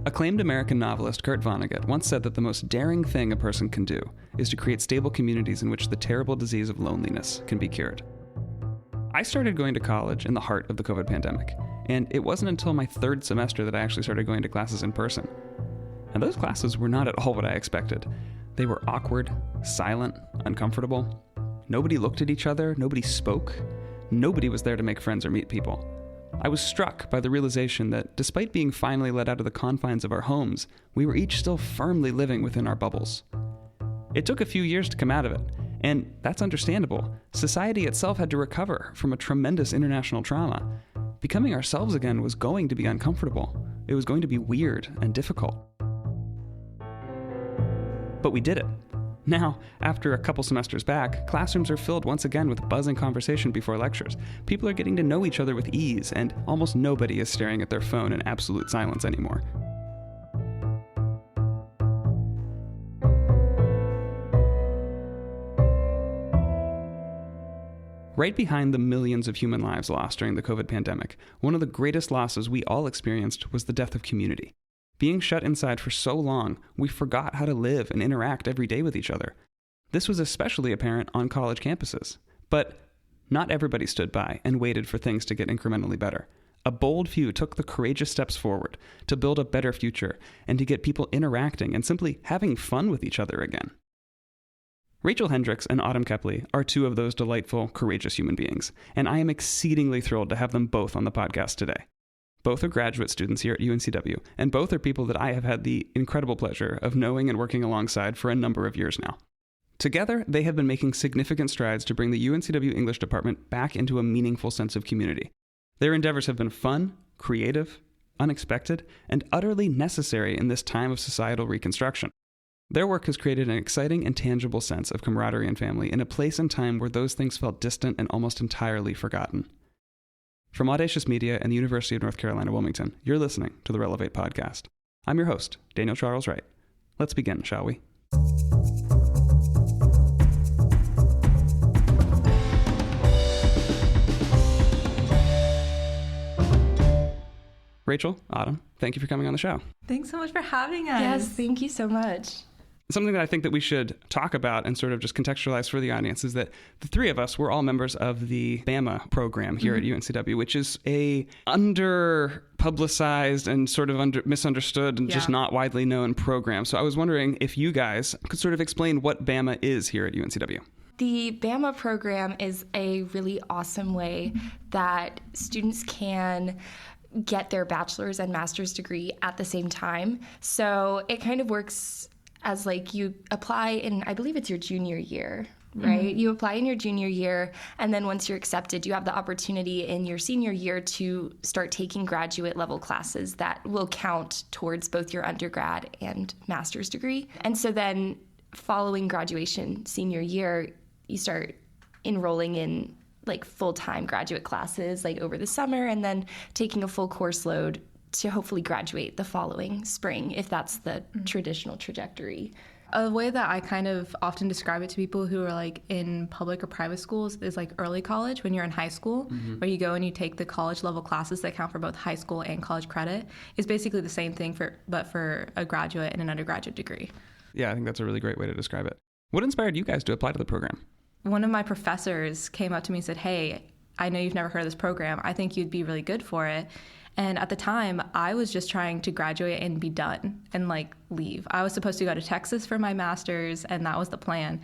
Acclaimed American novelist Kurt Vonnegut once said that the most daring thing a person can do is to create stable communities in which the terrible disease of loneliness can be cured. I started going to college in the heart of the COVID pandemic, and it wasn't until my third semester that I actually started going to classes in person. And those classes were not at all what I expected. They were awkward, silent, uncomfortable. Nobody looked at each other, nobody spoke. Nobody was there to make friends or meet people. I was struck by the realization that despite being finally let out of the confines of our homes, we were each still firmly living within our bubbles. It took a few years to come out of it, and that's understandable. Society itself had to recover from a tremendous international trauma. Becoming ourselves again was going to be uncomfortable. It was going to be weird and difficult. But we did it. Now, after a couple semesters back, classrooms are filled once again with buzzing conversation before lectures. People are getting to know each other with ease, and almost nobody is staring at their phone in absolute silence anymore. Right behind the millions of human lives lost during the COVID pandemic, one of the greatest losses we all experienced was the death of community. Being shut inside for so long, we forgot how to live and interact every day with each other. This was especially apparent on college campuses. But not everybody stood by and waited for things to get incrementally better. A bold few took the courageous steps forward to build a better future and to get people interacting and simply having fun with each other again. Rachel Hendrix and Kepley are two of those delightful, courageous human beings, and I am exceedingly thrilled to have them both on the podcast today. Both are graduate students here at UNCW, and both are people that I have had the incredible pleasure of knowing and working alongside for a number of years now. Together, they have been making significant strides to bring the UNCW English department back into a meaningful sense of community. Their endeavors have been fun, creative, unexpected, and utterly necessary in this time of societal reconstruction. Their work has created an exciting and tangible sense of camaraderie and family in a place and time where those things felt distant and almost entirely forgotten. From Audacious Media and the University of North Carolina, Wilmington, you're listening to the Relevate Podcast. I'm your host, Daniel Charles Wright. Let's begin, shall we? Rachel, Autumn, thank you for coming on the show. Thanks so much for having us. Yes, thank you so much. Something that I think that we should talk about and sort of just contextualize for the audience is that the three of us were all members of the BAMA program here at UNCW, which is a under-publicized and sort of misunderstood and just not widely known program. So I was wondering if you guys could sort of explain what BAMA is here at UNCW. The BAMA program is a really awesome way that students can get their bachelor's and master's degree at the same time. So it kind of works as like you apply in, I believe it's your junior year, right? Mm-hmm. You apply in your junior year, and then once you're accepted, you have the opportunity in your senior year to start taking graduate level classes that will count towards both your undergrad and master's degree. And so then following graduation senior year, you start enrolling in like full-time graduate classes like over the summer, and then taking a full course load to hopefully graduate the following spring, if that's the traditional trajectory. A way that I kind of often describe it to people who are like in public or private schools is like early college when you're in high school, where you go and you take the college level classes that count for both high school and college credit. It's basically the same thing but for a graduate and an undergraduate degree. Yeah, I think that's a really great way to describe it. What inspired you guys to apply to the program? One of my professors came up to me and said, "Hey, I know you've never heard of this program. I think you'd be really good for it." And at the time, I was just trying to graduate and be done and like leave. I was supposed to go to Texas for my master's, and that was the plan.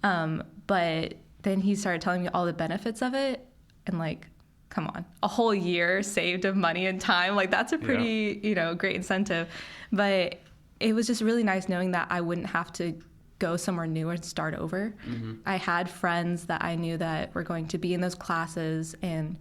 But then he started telling me all the benefits of it, and like, come on, a whole year saved of money and time. Like that's a pretty, great incentive. But it was just really nice knowing that I wouldn't have to go somewhere new and start over. Mm-hmm. I had friends that I knew that were going to be in those classes, and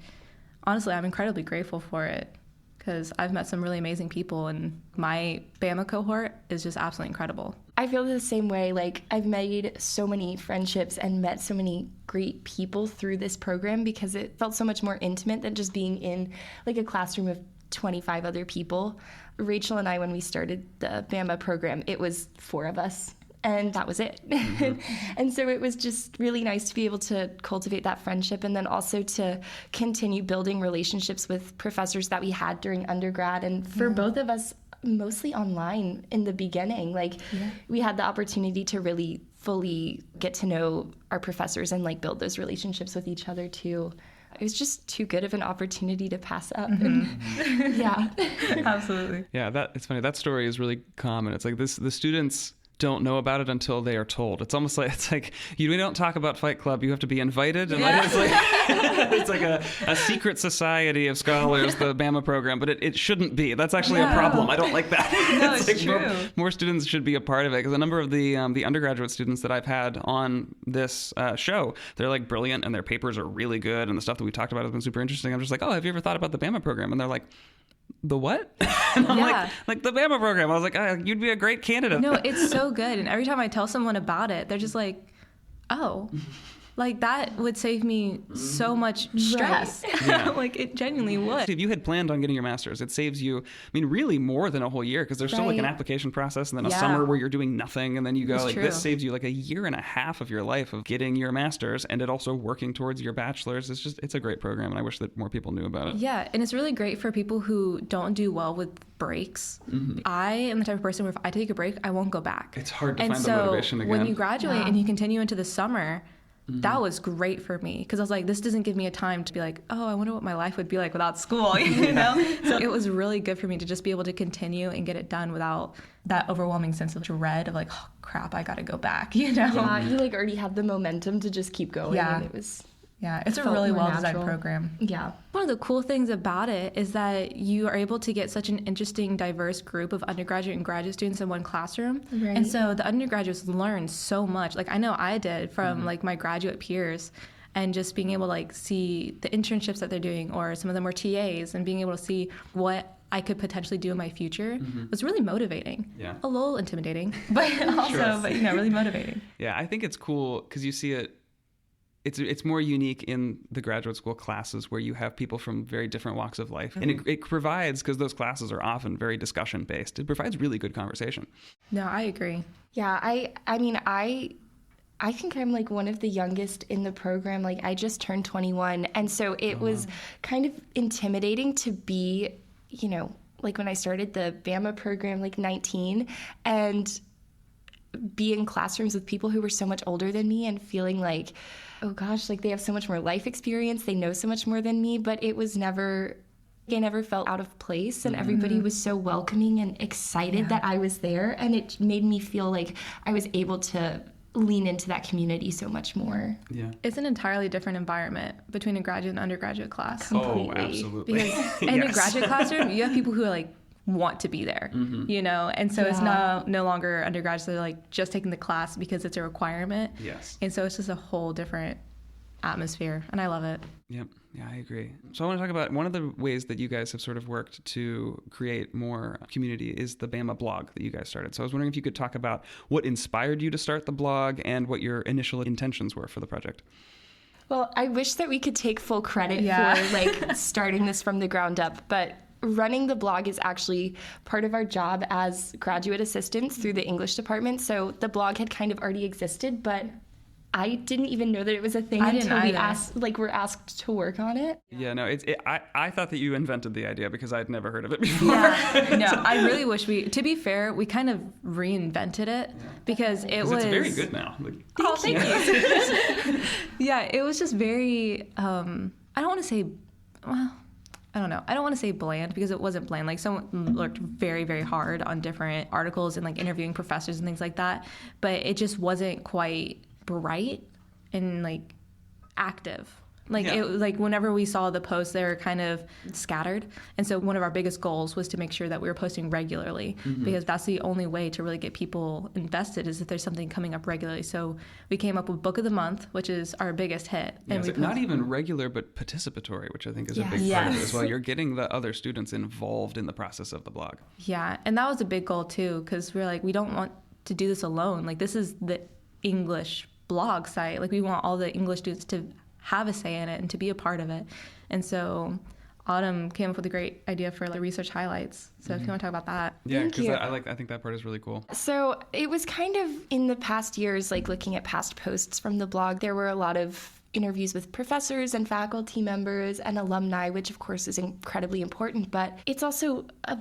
honestly, I'm incredibly grateful for it, because I've met some really amazing people, and my BAMA cohort is just absolutely incredible. I feel the same way. Like, I've made so many friendships and met so many great people through this program because it felt so much more intimate than just being in like a classroom of 25 other people. Rachel and I, when we started the BAMA program, it was 4 of us. And that was it. Mm-hmm. And so it was just really nice to be able to cultivate that friendship, and then also to continue building relationships with professors that we had during undergrad. And for both of us, mostly online in the beginning. Like, we had the opportunity to really fully get to know our professors and like build those relationships with each other too. It was just too good of an opportunity to pass up. Yeah. Absolutely. Yeah, it's funny. That story is really common. It's like the students don't know about it until they are told. It's almost like, we don't talk about Fight Club. You have to be invited. And it's like a secret society of scholars, the BAMA program, but it shouldn't be. That's actually a problem. I don't like that. No, it's true. More students should be a part of it, because a number of the undergraduate students that I've had on this show, they're like brilliant and their papers are really good and the stuff that we talked about has been super interesting. I'm just like, oh, have you ever thought about the BAMA program? And they're like, the what? And I'm like the BAMA program. I was like, oh, you'd be a great candidate. No, it's so good. And every time I tell someone about it, they're just like, oh, like that would save me so much stress. Yeah. Like it genuinely would. If you had planned on getting your master's, it saves you, really more than a whole year, because there's still like an application process and then a summer where you're doing nothing. And then you go this saves you like a year and a half of your life of getting your master's, and it also working towards your bachelor's. It's a great program. And I wish that more people knew about it. Yeah. And it's really great for people who don't do well with breaks. I am the type of person where if I take a break, I won't go back. It's hard to find the motivation again. When you graduate and you continue into the summer, that was great for me, because I was like, this doesn't give me a time to be like, oh, I wonder what my life would be like without school, you know? So it was really good for me to just be able to continue and get it done without that overwhelming sense of dread of like, oh crap, I gotta go back, you know? Yeah, you like already had the momentum to just keep going. Yeah. And it was... Yeah, it's a really well-designed program. Yeah. One of the cool things about it is that you are able to get such an interesting, diverse group of undergraduate and graduate students in one classroom. Right. And so the undergraduates learn so much. Like I know I did from like my graduate peers, and just being able to like see the internships that they're doing, or some of them were TAs, and being able to see what I could potentially do in my future was really motivating. Yeah. A little intimidating, but also, but really motivating. Yeah, I think it's cool because you see it. It's more unique in the graduate school classes where you have people from very different walks of life. And it provides, because those classes are often very discussion based, it provides really good conversation. No, I agree. Yeah, I think I'm like one of the youngest in the program. Like I just turned 21. And so it was kind of intimidating to be, like when I started the BAMA program, like 19, and be in classrooms with people who were so much older than me and feeling like, oh gosh, like they have so much more life experience, they know so much more than me, but it was never, I never felt out of place, and everybody was so welcoming and excited that I was there, and it made me feel like I was able to lean into that community so much more. Yeah. It's an entirely different environment between a graduate and undergraduate class. Completely. Oh, absolutely. Because in a graduate classroom, you have people who are like, want to be there, and so it's no longer undergraduates that are like just taking the class because it's a requirement. Yes. And so it's just a whole different atmosphere, and I love it. Yep. Yeah, I agree. So I want to talk about one of the ways that you guys have sort of worked to create more community is the BAMA blog that you guys started. So I was wondering if you could talk about what inspired you to start the blog and what your initial intentions were for the project. Well, I wish that we could take full credit for like starting this from the ground up, but running the blog is actually part of our job as graduate assistants through the English department. So the blog had kind of already existed, but I didn't even know that it was a thing until we were asked to work on it. Yeah, no, I thought that you invented the idea because I'd never heard of it before. Yeah, no, I really wish to be fair, we kind of reinvented it because it was... It's very good now. Thank you. Yeah, it was just very, I don't want to say, well, I don't know. I don't want to say bland because it wasn't bland. Like someone worked very, very hard on different articles and like interviewing professors and things like that, but it just wasn't quite bright and like active. Like whenever we saw the posts, they were kind of scattered. And so one of our biggest goals was to make sure that we were posting regularly because that's the only way to really get people invested is if there's something coming up regularly. So we came up with Book of the Month, which is our biggest hit. Yeah, and not even regular, but participatory, which I think is a big part of it as well. You're getting the other students involved in the process of the blog. Yeah, and that was a big goal too because we're like, we don't want to do this alone. Like this is the English blog site. Like we want all the English students to have a say in it and to be a part of it. And so Autumn came up with a great idea for like research highlights. So if you want to talk about that. Yeah, because I think that part is really cool. So it was kind of in the past years, like looking at past posts from the blog, there were a lot of interviews with professors and faculty members and alumni, which of course is incredibly important, but it's also a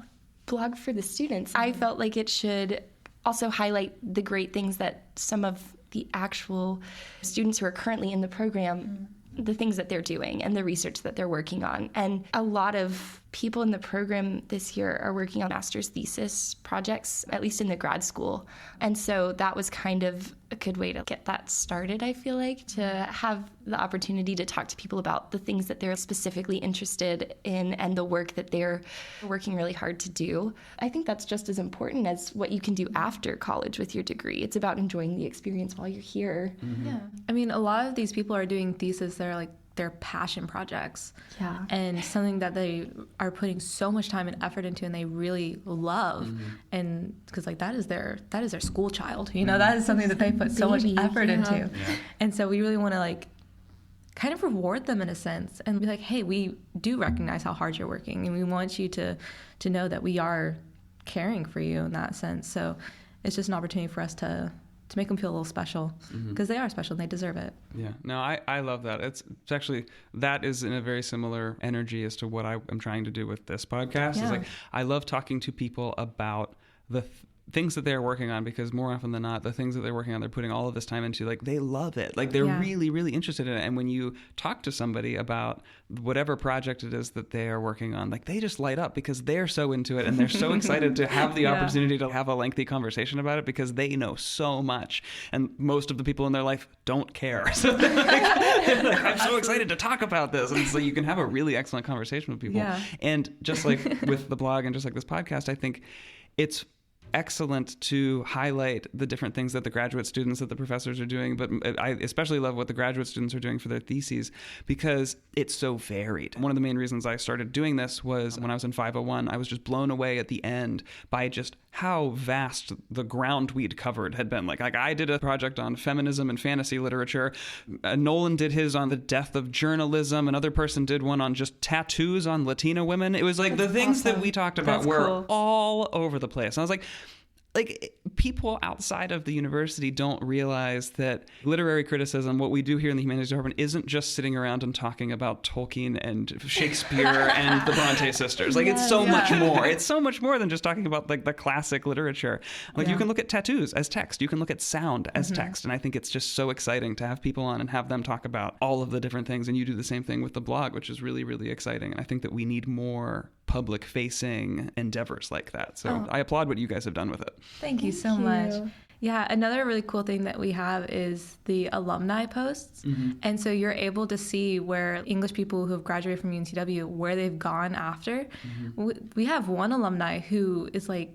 blog for the students. I felt like it should also highlight the great things that some of the actual students who are currently in the program, the things that they're doing and the research that they're working on. And a lot of people in the program this year are working on master's thesis projects, at least in the grad school. And so that was kind of a good way to get that started, I feel like, to have the opportunity to talk to people about the things that they're specifically interested in and the work that they're working really hard to do. I think that's just as important as what you can do after college with your degree. It's about enjoying the experience while you're here. Yeah. I mean, a lot of these people are doing theses that are like their passion projects. Yeah. And something that they are putting so much time and effort into and they really love. And because like that is their school child, you know, that is something that they put so much effort into. Yeah. And so we really want to like kind of reward them in a sense and be like, hey, we do recognize how hard you're working and we want you to know that we are caring for you in that sense. So it's just an opportunity for us to make them feel a little special because they are special and they deserve it. Yeah, no, I love that. It's actually, that is in a very similar energy as to what I am trying to do with this podcast. Yeah. It's like, I love talking to people about the things that they're working on, because more often than not, the things that they're working on, they're putting all of this time into, like, they love it. Like, they're really, really interested in it. And when you talk to somebody about whatever project it is that they are working on, like, they just light up because they're so into it and they're so excited to have the opportunity to have a lengthy conversation about it because they know so much. And most of the people in their life don't care. So they're like, I'm so excited to talk about this. And so you can have a really excellent conversation with people. Yeah. And just like with the blog and just like this podcast, I think it's excellent to highlight the different things that the graduate students, that the professors are doing, but I especially love what the graduate students are doing for their theses because it's so varied. One of the main reasons I started doing this was when I was in 501, I was just blown away at the end by just how vast the ground we'd covered had been. Like I did a project on feminism and fantasy literature. Nolan did his on the death of journalism. Another person did one on just tattoos on Latina women. It was like the things that we talked about were all over the place. And I was like, people outside of the university don't realize that literary criticism, what we do here in the humanities department, isn't just sitting around and talking about Tolkien and Shakespeare and the Bronte sisters. Like, it's so much more. It's so much more than just talking about like the classic literature. Like, you can look at tattoos as text. You can look at sound as text. And I think it's just so exciting to have people on and have them talk about all of the different things. And you do the same thing with the blog, which is really, really exciting. And I think that we need more public-facing endeavors like that. So I applaud what you guys have done with it. Thank you so much. Yeah, another really cool thing that we have is the alumni posts. And so you're able to see where English people who have graduated from UNCW, where they've gone after. We have one alumni who is like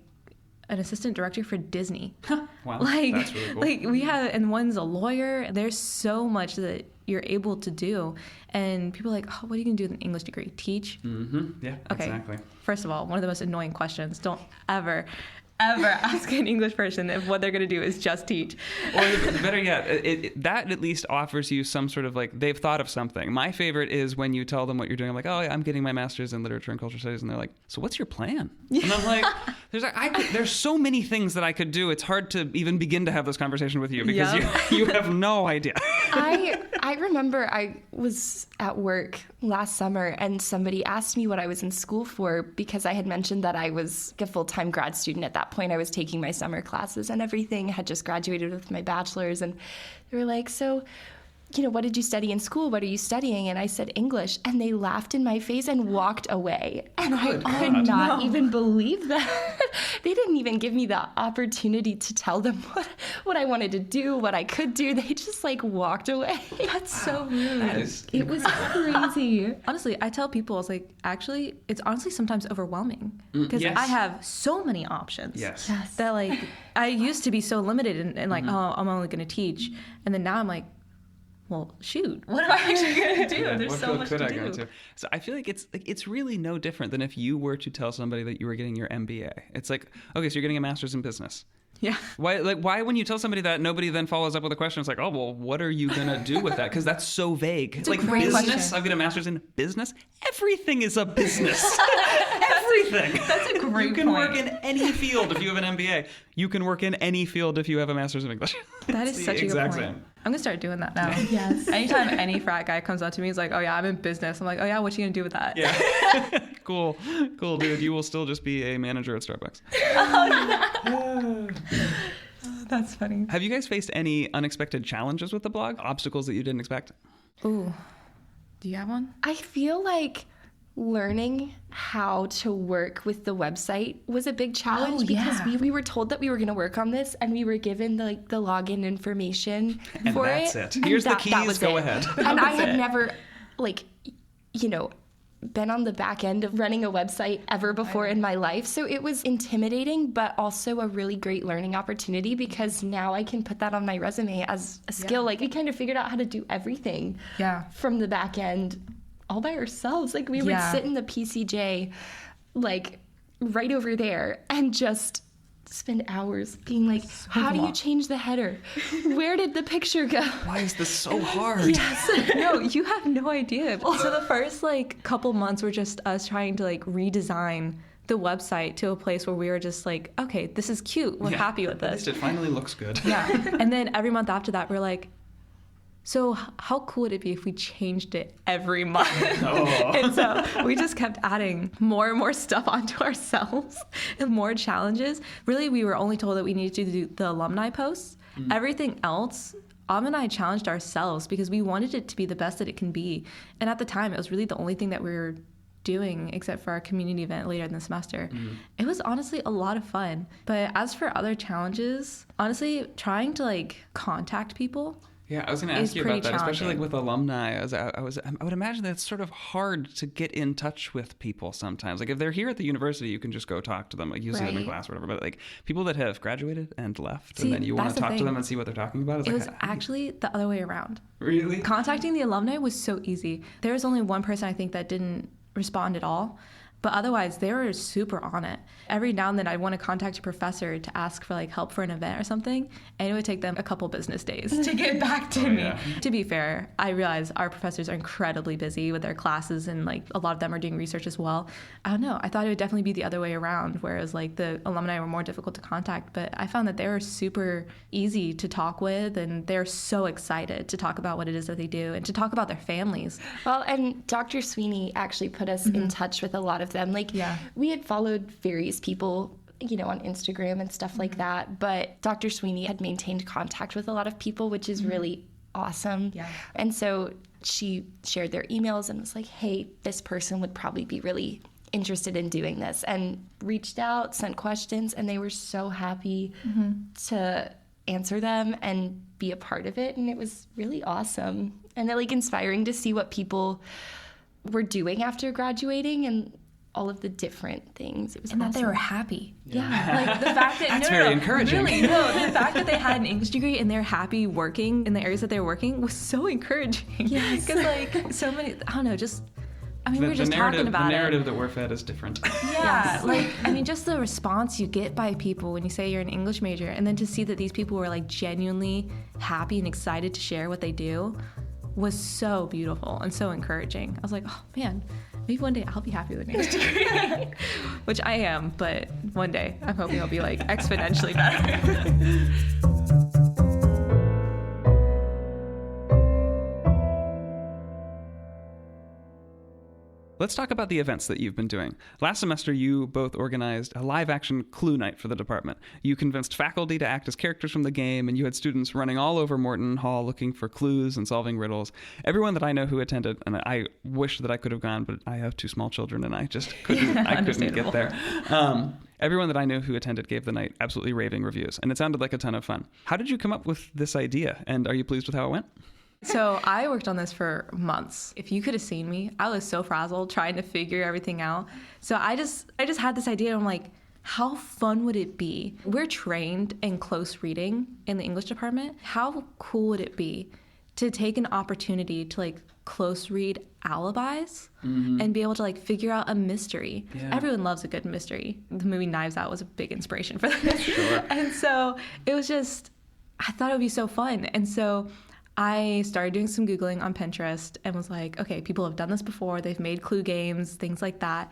an assistant director for Disney. Wow, like, that's really cool. Like we have, and one's a lawyer. There's so much that you're able to do. And people are like, oh, what are you going to do with an English degree? Teach? Yeah, okay. Exactly. First of all, one of the most annoying questions, don't ever ask an English person if what they're going to do is just teach. Or better yet, that at least offers you some sort of like, they've thought of something. My favorite is when you tell them what you're doing. I'm like, oh, yeah, I'm getting my master's in literature and culture studies. And they're like, so what's your plan? And I'm like, there's so many things that I could do. It's hard to even begin to have this conversation with you because you have no idea. I remember I was at work last summer and somebody asked me what I was in school for because I had mentioned that I was a full-time grad student at that point. I was taking my summer classes and everything, had just graduated with my bachelor's, and they were like, so, you know, what did you study in school? What are you studying? And I said English, and they laughed in my face and walked away. And I could not even believe that. They didn't even give me the opportunity to tell them what I wanted to do, what I could do. They just like walked away. That's so rude. It was crazy. Honestly, I tell people, it's like, actually, it's honestly sometimes overwhelming because I have so many options. Yes. That like, I used to be so limited and like, oh, I'm only going to teach. And then now I'm like, well, shoot, what am I actually going to do? There's so much to do. So I feel like it's really no different than if you were to tell somebody that you were getting your MBA. It's like, okay, so you're getting a master's in business. Yeah. Why when you tell somebody that, nobody then follows up with a question? It's like, oh, well, what are you going to do with that? Because that's so vague. It's like business. Question. I've got a master's in business. Everything is a business. Everything. That's a great point. You can work in any field if you have an MBA. You can work in any field if you have a master's in English. That is such a good point. Same. I'm going to start doing that now. Yes. Anytime any frat guy comes up to me, he's like, oh, yeah, I'm in business. I'm like, oh, yeah, what you going to do with that? Yeah. Cool, dude. You will still just be a manager at Starbucks. That's funny. Have you guys faced any unexpected challenges with the blog? Obstacles that you didn't expect? Ooh. Do you have one? I feel like learning how to work with the website was a big challenge because we were told that we were going to work on this, and we were given the login information and for that's it. Here's the keys. Go ahead. And I had never, been on the back end of running a website ever before in my life. So it was intimidating, but also a really great learning opportunity because now I can put that on my resume as a skill. Like, we kind of figured out how to do everything from the back end all by ourselves. Like, we would sit in the PCJ, like, right over there and just spend hours being like, how do you change the header? Where did the picture go? Why is this so hard? Yes. No, you have no idea. So the first couple months were just us trying to redesign the website to a place where we were just like, okay, this is cute. We're happy with this. At least it finally looks good. Yeah. And then every month after that, we're like, so how cool would it be if we changed it every month? And so we just kept adding more and more stuff onto ourselves and more challenges. Really, we were only told that we needed to do the alumni posts. Everything else, and I challenged ourselves because we wanted it to be the best that it can be. And at the time, it was really the only thing that we were doing except for our community event later in the semester. It was honestly a lot of fun. But as for other challenges, honestly, trying to contact people. Yeah, I was going to ask you about that, especially with alumni. I would imagine that it's sort of hard to get in touch with people sometimes. Like, if they're here at the university, you can just go talk to them, you see them in class or whatever. But people that have graduated and left, and then you want to talk to them and see what they're talking about. It was actually the other way around. Really? Contacting the alumni was so easy. There was only one person I think that didn't respond at all. But otherwise, they were super on it. Every now and then, I'd want to contact a professor to ask for help for an event or something, and it would take them a couple business days to get back to me. Yeah. To be fair, I realize our professors are incredibly busy with their classes, and a lot of them are doing research as well. I don't know. I thought it would definitely be the other way around, whereas the alumni were more difficult to contact. But I found that they were super easy to talk with, and they're so excited to talk about what it is that they do and to talk about their families. Well, and Dr. Sweeney actually put us in touch with a lot of them. We had followed various people, on Instagram and stuff like that, but Dr. Sweeney had maintained contact with a lot of people, which is really awesome. Yeah. And so she shared their emails and was like, hey, this person would probably be really interested in doing this, and reached out, sent questions, and they were so happy to answer them and be a part of it. And it was really awesome and inspiring to see what people were doing after graduating and all of the different things. It was and awesome. that they were happy. Yeah. The fact that that's very encouraging. Really, the fact that they had an English degree and they're happy working in the areas that they were working was so encouraging. Yes. Because so many, I don't know, we were just talking about it. The narrative that we're fed is different. Yeah. Just the response you get by people when you say you're an English major, and then to see that these people were genuinely happy and excited to share what they do was so beautiful and so encouraging. I was like, oh man, maybe one day I'll be happy with an English degree. Which I am, but one day I'm hoping I'll be exponentially better. Let's talk about the events that you've been doing. Last semester, you both organized a live-action Clue night for the department. You convinced faculty to act as characters from the game, and you had students running all over Morton Hall looking for clues and solving riddles. Everyone that I know who attended, and I wish that I could have gone, but I have two small children, and I just couldn't. I couldn't get there. Everyone that I know who attended gave the night absolutely raving reviews, and it sounded like a ton of fun. How did you come up with this idea, and are you pleased with how it went? So I worked on this for months. If you could have seen me, I was so frazzled trying to figure everything out. So I just had this idea. I'm like, how fun would it be? We're trained in close reading in the English department. How cool would it be to take an opportunity to close read alibis and be able to figure out a mystery? Yeah. Everyone loves a good mystery. The movie Knives Out was a big inspiration for this. Sure. And so it was just, I thought it would be so fun. And so I started doing some Googling on Pinterest and was like, okay, people have done this before. They've made clue games, things like that.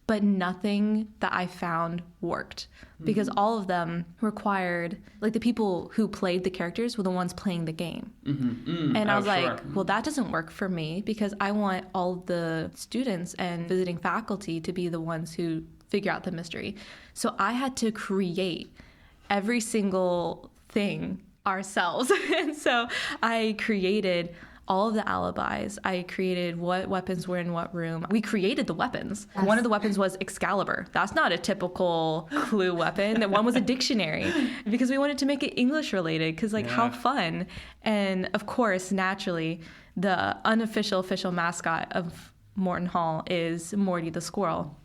but nothing that I found worked because all of them required, like, the people who played the characters were the ones playing the game. And I was like, well, that doesn't work for me because I want all of the students and visiting faculty to be the ones who figure out the mystery. So I had to create every single thing ourselves. And so I created all of the alibis. I created what weapons were in what room. We created the weapons. Yes. One of the weapons was Excalibur. That's not a typical Clue weapon. That one was a dictionary because we wanted to make it English related because, like, how fun. And of course, naturally, the unofficial official mascot of Morton Hall is Morty the squirrel.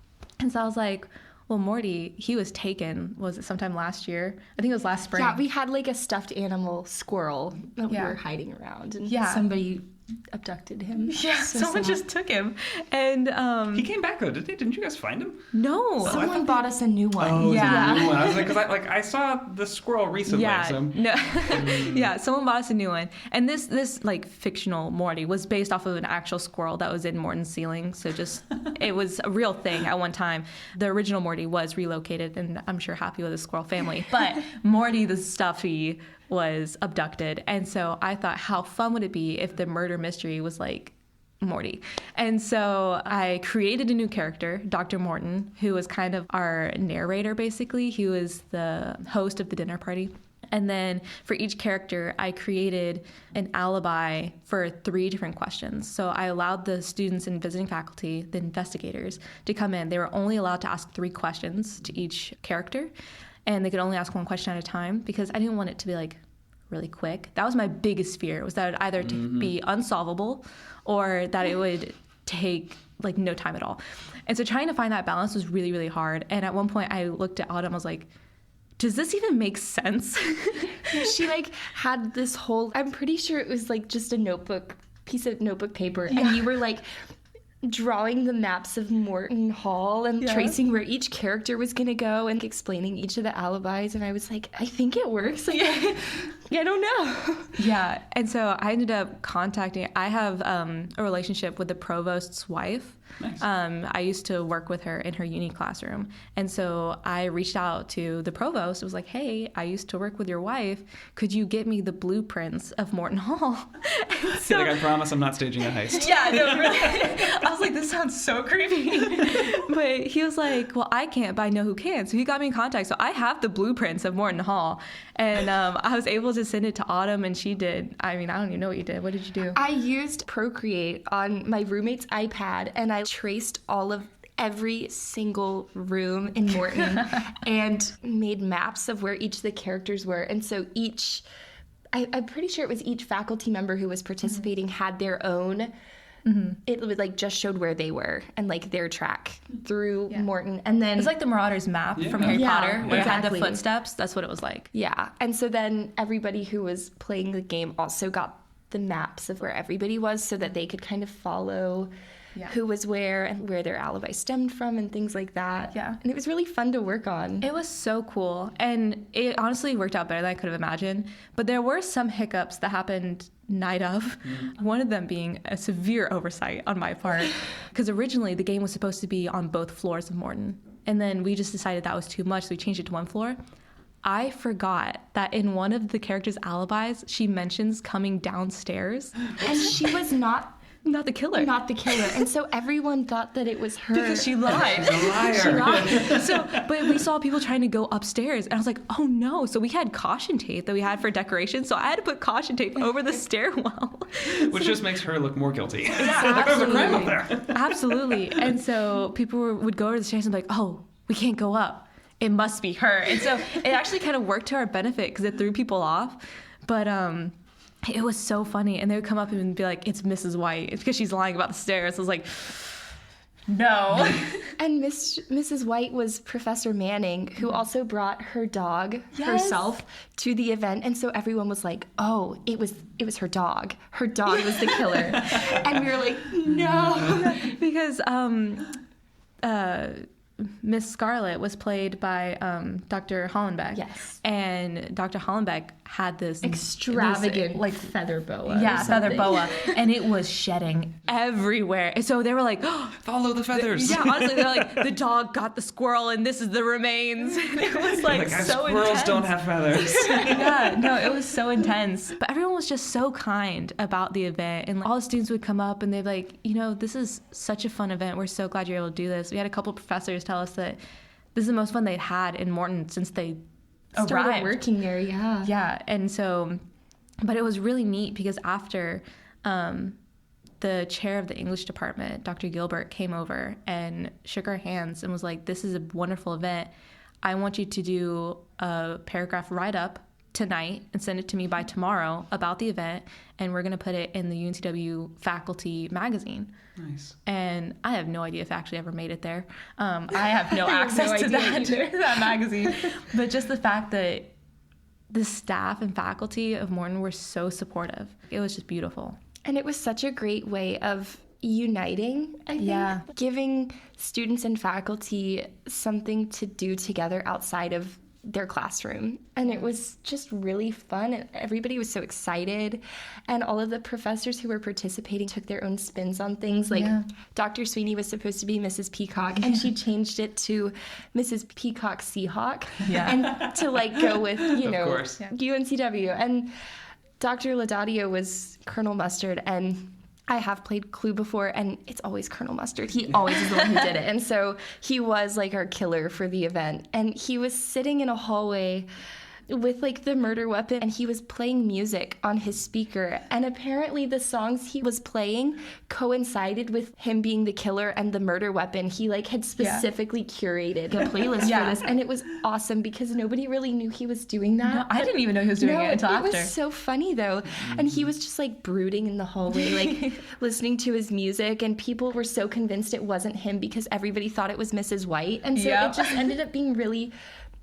And so I was like, well, Morty, he was taken, was it sometime last year? I think it was last spring. Yeah, we had like a stuffed animal squirrel that we were hiding around, and somebody abducted him. Yeah, so someone just took him. And he came back though, didn't you guys find him? No. Someone bought us a new one. Oh, yeah. A new one. I was like, because I saw the squirrel recently. Yeah, so. No. Yeah, someone bought us a new one. And this like fictional Morty was based off of an actual squirrel that was in Morton's ceiling. So just, it was a real thing at one time. The original Morty was relocated and I'm sure happy with his squirrel family. But Morty the stuffy was abducted. And so I thought, how fun would it be if the murder mystery was like Morty? And so I created a new character, Dr. Morton, who was kind of our narrator, basically. He was the host of the dinner party. And then for each character, I created an alibi for 3 different questions. So I allowed the students and visiting faculty, the investigators, to come in. They were only allowed to ask 3 questions to each character. And they could only ask 1 question at a time because I didn't want it to be like really quick. That was my biggest fear, was that it would either be unsolvable or that it would take like no time at all. And so trying to find that balance was really, really hard. And at one point I looked at Autumn, I was like, does this even make sense? She like had this whole, I'm pretty sure it was like just a piece of notebook paper. Yeah. And you were like drawing the maps of Morton Hall and tracing where each character was going to go and explaining each of the alibis. And I was like, I think it works. Like, I don't know. Yeah. And so I ended up I have a relationship with the provost's wife. Nice. I used to work with her in her uni classroom. And so I reached out to the provost. I was like, hey, I used to work with your wife. Could you get me the blueprints of Morton Hall? So, like, I promise I'm not staging a heist. Yeah, no, really. I was like, this sounds so creepy. But he was like, well, I can't, but I know who can. So he got me in contact. So I have the blueprints of Morton Hall. And I was able to send it to Autumn, and she did. I mean, I don't even know what you did. What did you do? I used Procreate on my roommate's iPad, and I traced all of every single room in Morton and made maps of where each of the characters were. And so I'm pretty sure it was each faculty member who was participating had their own. It was like just showed where they were and like their track through Morton. And then it's like the Marauder's map from Harry Potter, where it had the footsteps. That's what it was like. Yeah. And so then everybody who was playing the game also got the maps of where everybody was so that they could kind of follow who was where and where their alibi stemmed from and things like that. Yeah. And it was really fun to work on. It was so cool. And it honestly worked out better than I could have imagined. But there were some hiccups that happened night of. One of them being a severe oversight on my part. Because originally the game was supposed to be on both floors of Morton. And then we just decided that was too much, so we changed it to 1 floor. I forgot that in one of the characters' alibis, she mentions coming downstairs. And she was not the killer. Not the killer. And so everyone thought that it was her. Because she lied. She's a liar. She lied. So, but we saw people trying to go upstairs, and I was like, oh no. So we had caution tape that we had for decoration, so I had to put caution tape over the stairwell. Which just makes her look more guilty. Yeah, There's a crime up there. Absolutely. And so people would go to the stairs and be like, oh, we can't go up. It must be her. And so it actually kind of worked to our benefit because it threw people off. But it was so funny. And they would come up and be like, it's Mrs. White. It's because she's lying about the stairs. I was like, no. And Mrs. White was Professor Manning, who also brought her dog herself to the event. And so everyone was like, oh, it was her dog. Her dog was the killer. And we were like, no. Because Miss Scarlet was played by Dr. Hollenbeck. Yes. And Dr. Hollenbeck had this extravagant like feather boa. Yeah, feather boa. And it was shedding everywhere. And so they were like, oh, follow the feathers. Yeah, honestly, they're like, the dog got the squirrel and this is the remains. And it was like so squirrels intense. Don't have feathers. Yeah, no, it was so intense. But everyone was just so kind about the event. And like, all the students would come up and they'd be like, this is such a fun event. We're so glad you're able to do this. We had a couple of professors tell us that this is the most fun they'd had in Morton since they started arrived working there. Yeah. And so, but it was really neat because after the chair of the English department, Dr. Gilbert, came over and shook our hands and was like, this is a wonderful event. I want you to do a paragraph write-up tonight and send it to me by tomorrow about the event, and we're going to put it in the UNCW faculty magazine. Nice. And I have no idea if it actually ever made it there. I have no access to that magazine. But just the fact that the staff and faculty of Morton were so supportive. It was just beautiful. And it was such a great way of uniting, I think. Yeah. Giving students and faculty something to do together outside of their classroom. And it was just really fun. And everybody was so excited. And all of the professors who were participating took their own spins on things. Like Dr. Sweeney was supposed to be Mrs. Peacock, and she changed it to Mrs. Peacock Seahawk. Yeah. And to like go with, UNCW. And Dr. Laudadio was Colonel Mustard, and I have played Clue before, and it's always Colonel Mustard. He always is the one who did it. And so he was like our killer for the event. And he was sitting in a hallway with like the murder weapon, and he was playing music on his speaker. And apparently the songs he was playing coincided with him being the killer and the murder weapon. He like had specifically curated a playlist for this. And it was awesome because nobody really knew he was doing that. No, I didn't even know he was doing it until after. It was so funny though. And he was just like brooding in the hallway, like listening to his music, and people were so convinced it wasn't him because everybody thought it was Mrs. White. And so it just ended up being really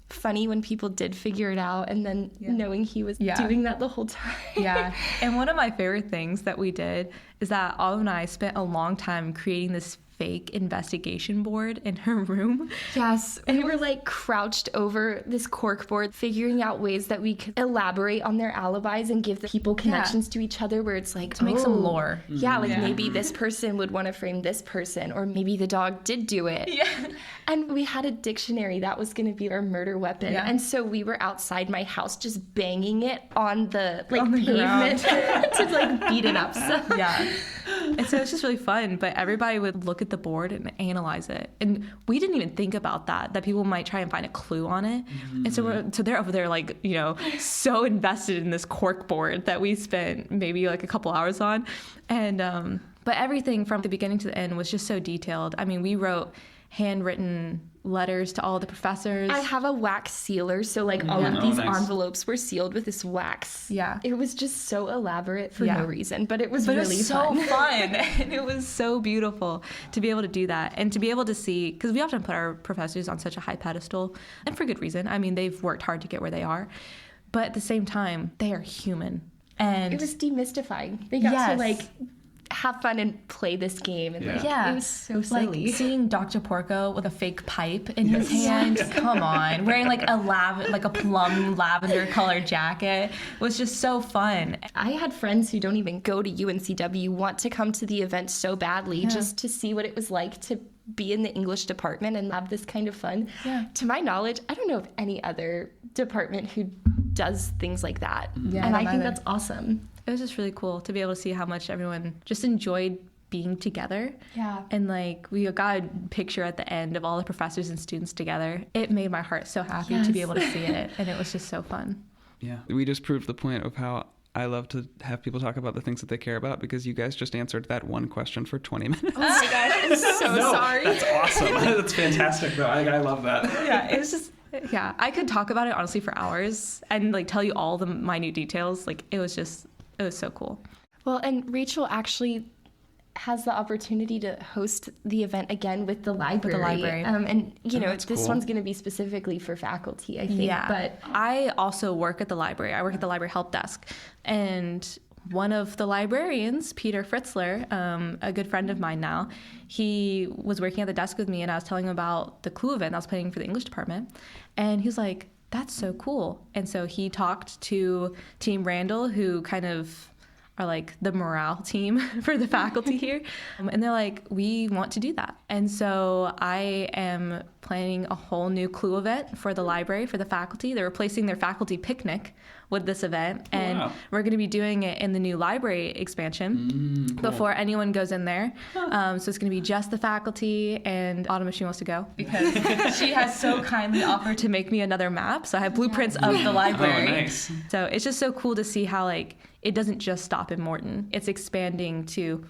funny when people did figure it out, and then knowing he was doing that the whole time. Yeah. And one of my favorite things that we did is that Olive and I spent a long time creating this fake investigation board in her room. Yes. We were like crouched over this cork board, figuring out ways that we could elaborate on their alibis and give the people connections to each other, where it's like, to make some lore. Yeah, like maybe this person would want to frame this person, or maybe the dog did do it. Yeah. And we had a dictionary that was going to be our murder weapon. Yeah. And so we were outside my house just banging it on the pavement to like beat it up. So. Yeah. And so it's just really fun, but everybody would look at the board and analyze it. And we didn't even think about that people might try and find a clue on it. Mm-hmm. And so they're over there like, so invested in this cork board that we spent maybe like a couple hours on. And, but everything from the beginning to the end was just so detailed. I mean, we wrote handwritten letters to all the professors. I have a wax sealer, so like all of these envelopes were sealed with this wax. Yeah. It was just so elaborate for no reason, but it was really fun. So fun. And it was so beautiful to be able to do that and to be able to see, because we often put our professors on such a high pedestal, and for good reason. I mean, they've worked hard to get where they are, but at the same time, they are human. And it was demystifying. They got to like have fun and play this game. And it was so silly. Like seeing Dr. Porco with a fake pipe in his hand. Come on. Wearing like a plum lavender colored jacket was just so fun. I had friends who don't even go to UNCW want to come to the event so badly just to see what it was like to be in the English department and have this kind of fun. Yeah. To my knowledge, I don't know of any other department who does things like that. Yeah, and I think that's awesome. It was just really cool to be able to see how much everyone just enjoyed being together. Yeah. And like we got a picture at the end of all the professors and students together. It made my heart so happy to be able to see it. And it was just so fun. Yeah. We just proved the point of how I love to have people talk about the things that they care about, because you guys just answered that one question for 20 minutes. Oh my gosh, I'm so sorry. That's awesome. That's fantastic though. I love that. Yeah, it was just, I could talk about it honestly for hours and like tell you all the minute details. Like it was so cool. Well, and Rachel actually has the opportunity to host the event again with the library. And, this cool. One's going to be specifically for faculty, I think. Yeah. But I also work at the library. I work at the library help desk. And one of the librarians, Peter Fritzler, a good friend of mine now, he was working at the desk with me, and I was telling him about the Clue event I was planning for the English department. And he was like, that's so cool. And so he talked to Team Randall, who kind of are like the morale team for the faculty here. And they're like, we want to do that. And so I am planning a whole new Clue event for the library, for the faculty. They're replacing their faculty picnic with this event. And we're going to be doing it in the new library expansion before anyone goes in there. So it's going to be just the faculty, and Autumn, if she wants to go, because she has so kindly offered to make me another map. So I have blueprints of the library. Oh, nice. So it's just so cool to see how like it doesn't just stop in Morton. It's expanding to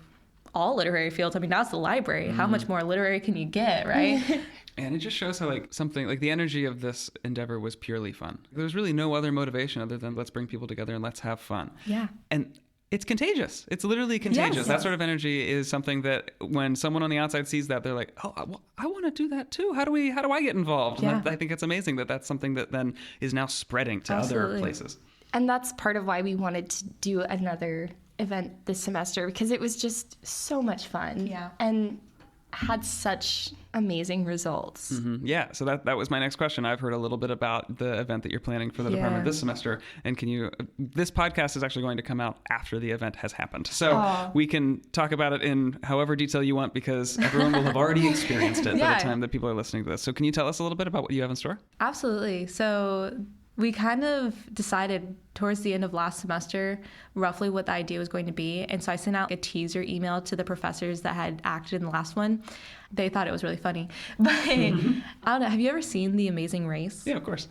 all literary fields. I mean, now it's the library. How much more literary can you get, right? And it just shows how like something like the energy of this endeavor was purely fun. There's really no other motivation other than let's bring people together and let's have fun. Yeah. And it's contagious. It's literally contagious. Yes. That sort of energy is something that when someone on the outside sees that, they're like, oh, I want to do that too. How do I get involved? Yeah. And I think it's amazing that that's something that then is now spreading to other places. And that's part of why we wanted to do another event this semester, because it was just so much fun. Yeah. And had such amazing results. Mm-hmm. Yeah, so that was my next question. I've heard a little bit about the event that you're planning for the department this semester. And this podcast is actually going to come out after the event has happened. So we can talk about it in however detail you want, because everyone will have already experienced it by the time that people are listening to this. So can you tell us a little bit about what you have in store? Absolutely. So we kind of decided towards the end of last semester roughly what the idea was going to be. And so I sent out a teaser email to the professors that had acted in the last one. They thought it was really funny. But I don't know, have you ever seen The Amazing Race? Yeah, of course.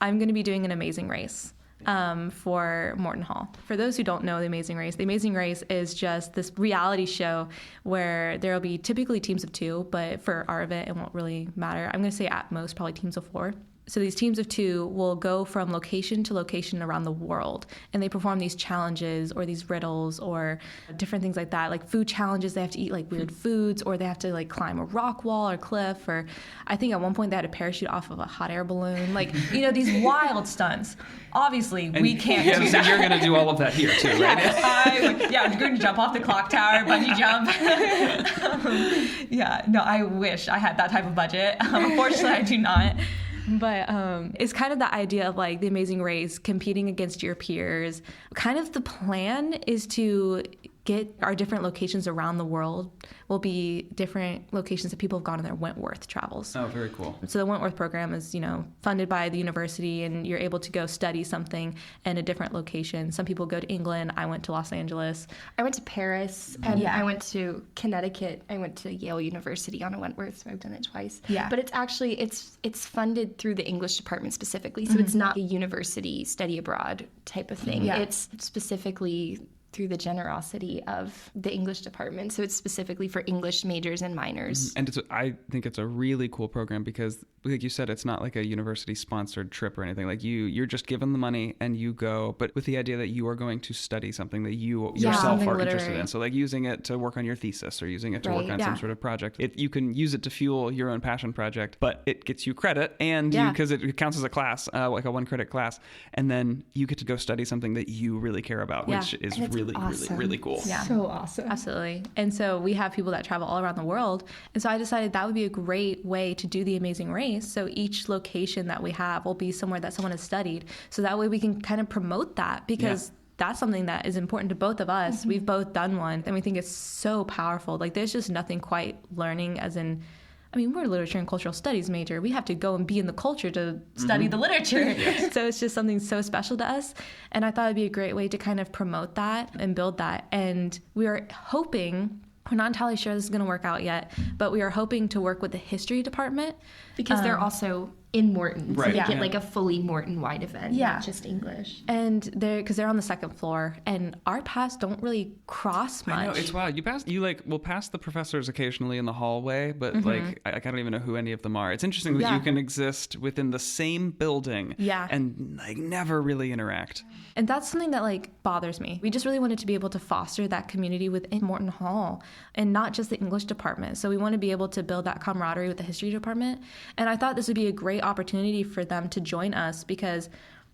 I'm going to be doing an Amazing Race for Morton Hall. For those who don't know The Amazing Race is just this reality show where there will be typically teams of 2, but for our event, it won't really matter. I'm going to say at most probably teams of 4. So these teams of 2 will go from location to location around the world, and they perform these challenges or these riddles or different things like that, like food challenges. They have to eat like weird foods, or they have to like climb a rock wall or cliff, or I think at one point they had to parachute off of a hot air balloon, like, you know, these wild stunts. Obviously, we can't do that. So you're going to do all of that here too, right? I'm going to jump off the clock tower, bungee jump. I wish I had that type of budget. Unfortunately, I do not. But it's kind of the idea of like The Amazing Race, competing against your peers. Kind of the plan is to get our different locations around the world will be different locations that people have gone on their Wentworth travels. Oh, very cool. So the Wentworth program is, funded by the university, and you're able to go study something in a different location. Some people go to England. I went to Los Angeles. I went to Paris, and I went to Connecticut. I went to Yale University on a Wentworth, so I've done it twice. Yeah. But it's actually, it's funded through the English department specifically, so it's not a university study abroad type of thing. Yeah. It's specifically through the generosity of the English department. So it's specifically for English majors and minors. And I think it's a really cool program because, like you said, it's not like a university-sponsored trip or anything. Like you're just given the money and you go, but with the idea that you are going to study something that you yourself are interested in. So like using it to work on your thesis or using it to work on some sort of project. You can use it to fuel your own passion project, but it gets you credit, and because it counts as a class, like a 1-credit class, and then you get to go study something that you really care about, which is really, awesome. really cool. Yeah. So awesome. Absolutely. And so we have people that travel all around the world. And so I decided that would be a great way to do The Amazing Race. So each location that we have will be somewhere that someone has studied. So that way we can kind of promote that, because that's something that is important to both of us. We've both done one, and we think it's so powerful. Like there's just nothing quite learning as in, we're a literature and cultural studies major. We have to go and be in the culture to study the literature. So it's just something so special to us. And I thought it'd be a great way to kind of promote that and build that. And we are hoping, we're not entirely sure this is going to work out yet, but we are hoping to work with the history department. Because they're also in Morton. So Right. you get like a fully Morton-wide event, not just English. And because they're on the second floor, and our paths don't really cross much. I know, it's wild. We'll pass the professors occasionally in the hallway, but like I don't even know who any of them are. It's interesting that you can exist within the same building and like never really interact. And that's something that like bothers me. We just really wanted to be able to foster that community within Morton Hall, and not just the English department. So we want to be able to build that camaraderie with the history department. And I thought this would be a great opportunity for them to join us, because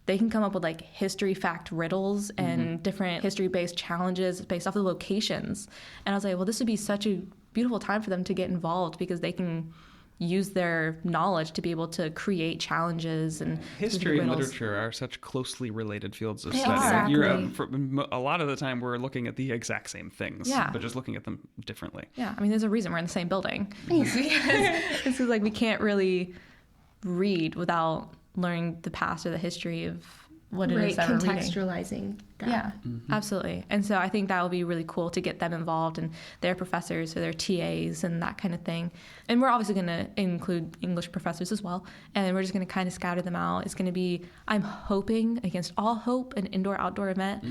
they can come up with like history fact riddles and different history-based challenges based off of the locations. And I was like, well, this would be such a beautiful time for them to get involved, because they can use their knowledge to be able to create challenges. And history and literature are such closely related fields of study. Exactly. For a lot of the time, we're looking at the exact same things, but just looking at them differently. Yeah, I mean, there's a reason we're in the same building. This is like we can't really read without learning the past or the history of what it is that we're reading. Contextualizing that. Yeah, absolutely. And so I think that will be really cool to get them involved and their professors or their TAs and that kind of thing. And we're obviously going to include English professors as well. And we're just going to kind of scatter them out. It's going to be, I'm hoping, against all hope, an indoor-outdoor event.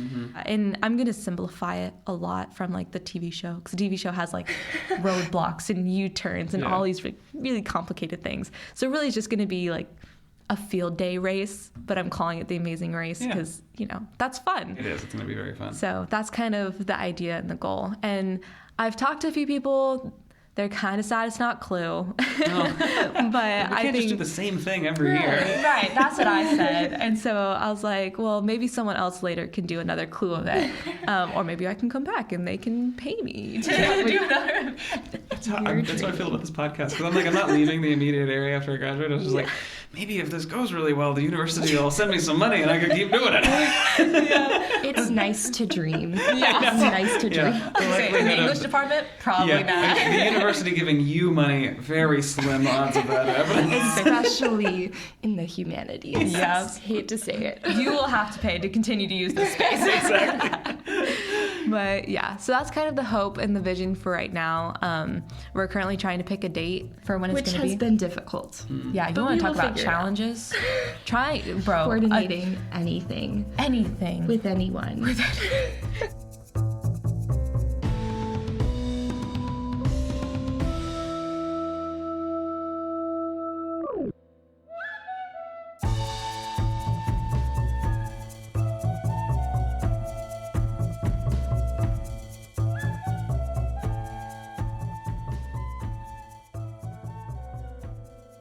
And I'm going to simplify it a lot from like the TV show, because the TV show has like roadblocks and U-turns and all these really complicated things. So really it's just going to be like a field day race, but I'm calling it the Amazing Race because, that's fun. It is. It's going to be very fun. So that's kind of the idea and the goal. And I've talked to a few people. They're kind of sad it's not Clue. But I can't think just do the same thing every year. Right, that's what I said. And so I was like, well, maybe someone else later can do another Clue event. Or maybe I can come back and they can pay me to do another. That's how I feel about this podcast. Because I'm like, I'm not leaving the immediate area after I graduate. I was just like, maybe if this goes really well, the university will send me some money and I can keep doing it. It's nice to dream. It's nice to dream. In the English department? Probably not. The university giving you money, very slim odds of that happening. Especially in the humanities. Yes. Hate to say it. You will have to pay to continue to use this space. Exactly. But yeah, so that's kind of the hope and the vision for right now. We're currently trying to pick a date for when it's going to be. Which has been difficult. Yeah, you want to talk about challenges? Try, bro. Coordinating anything. Anything. With anyone.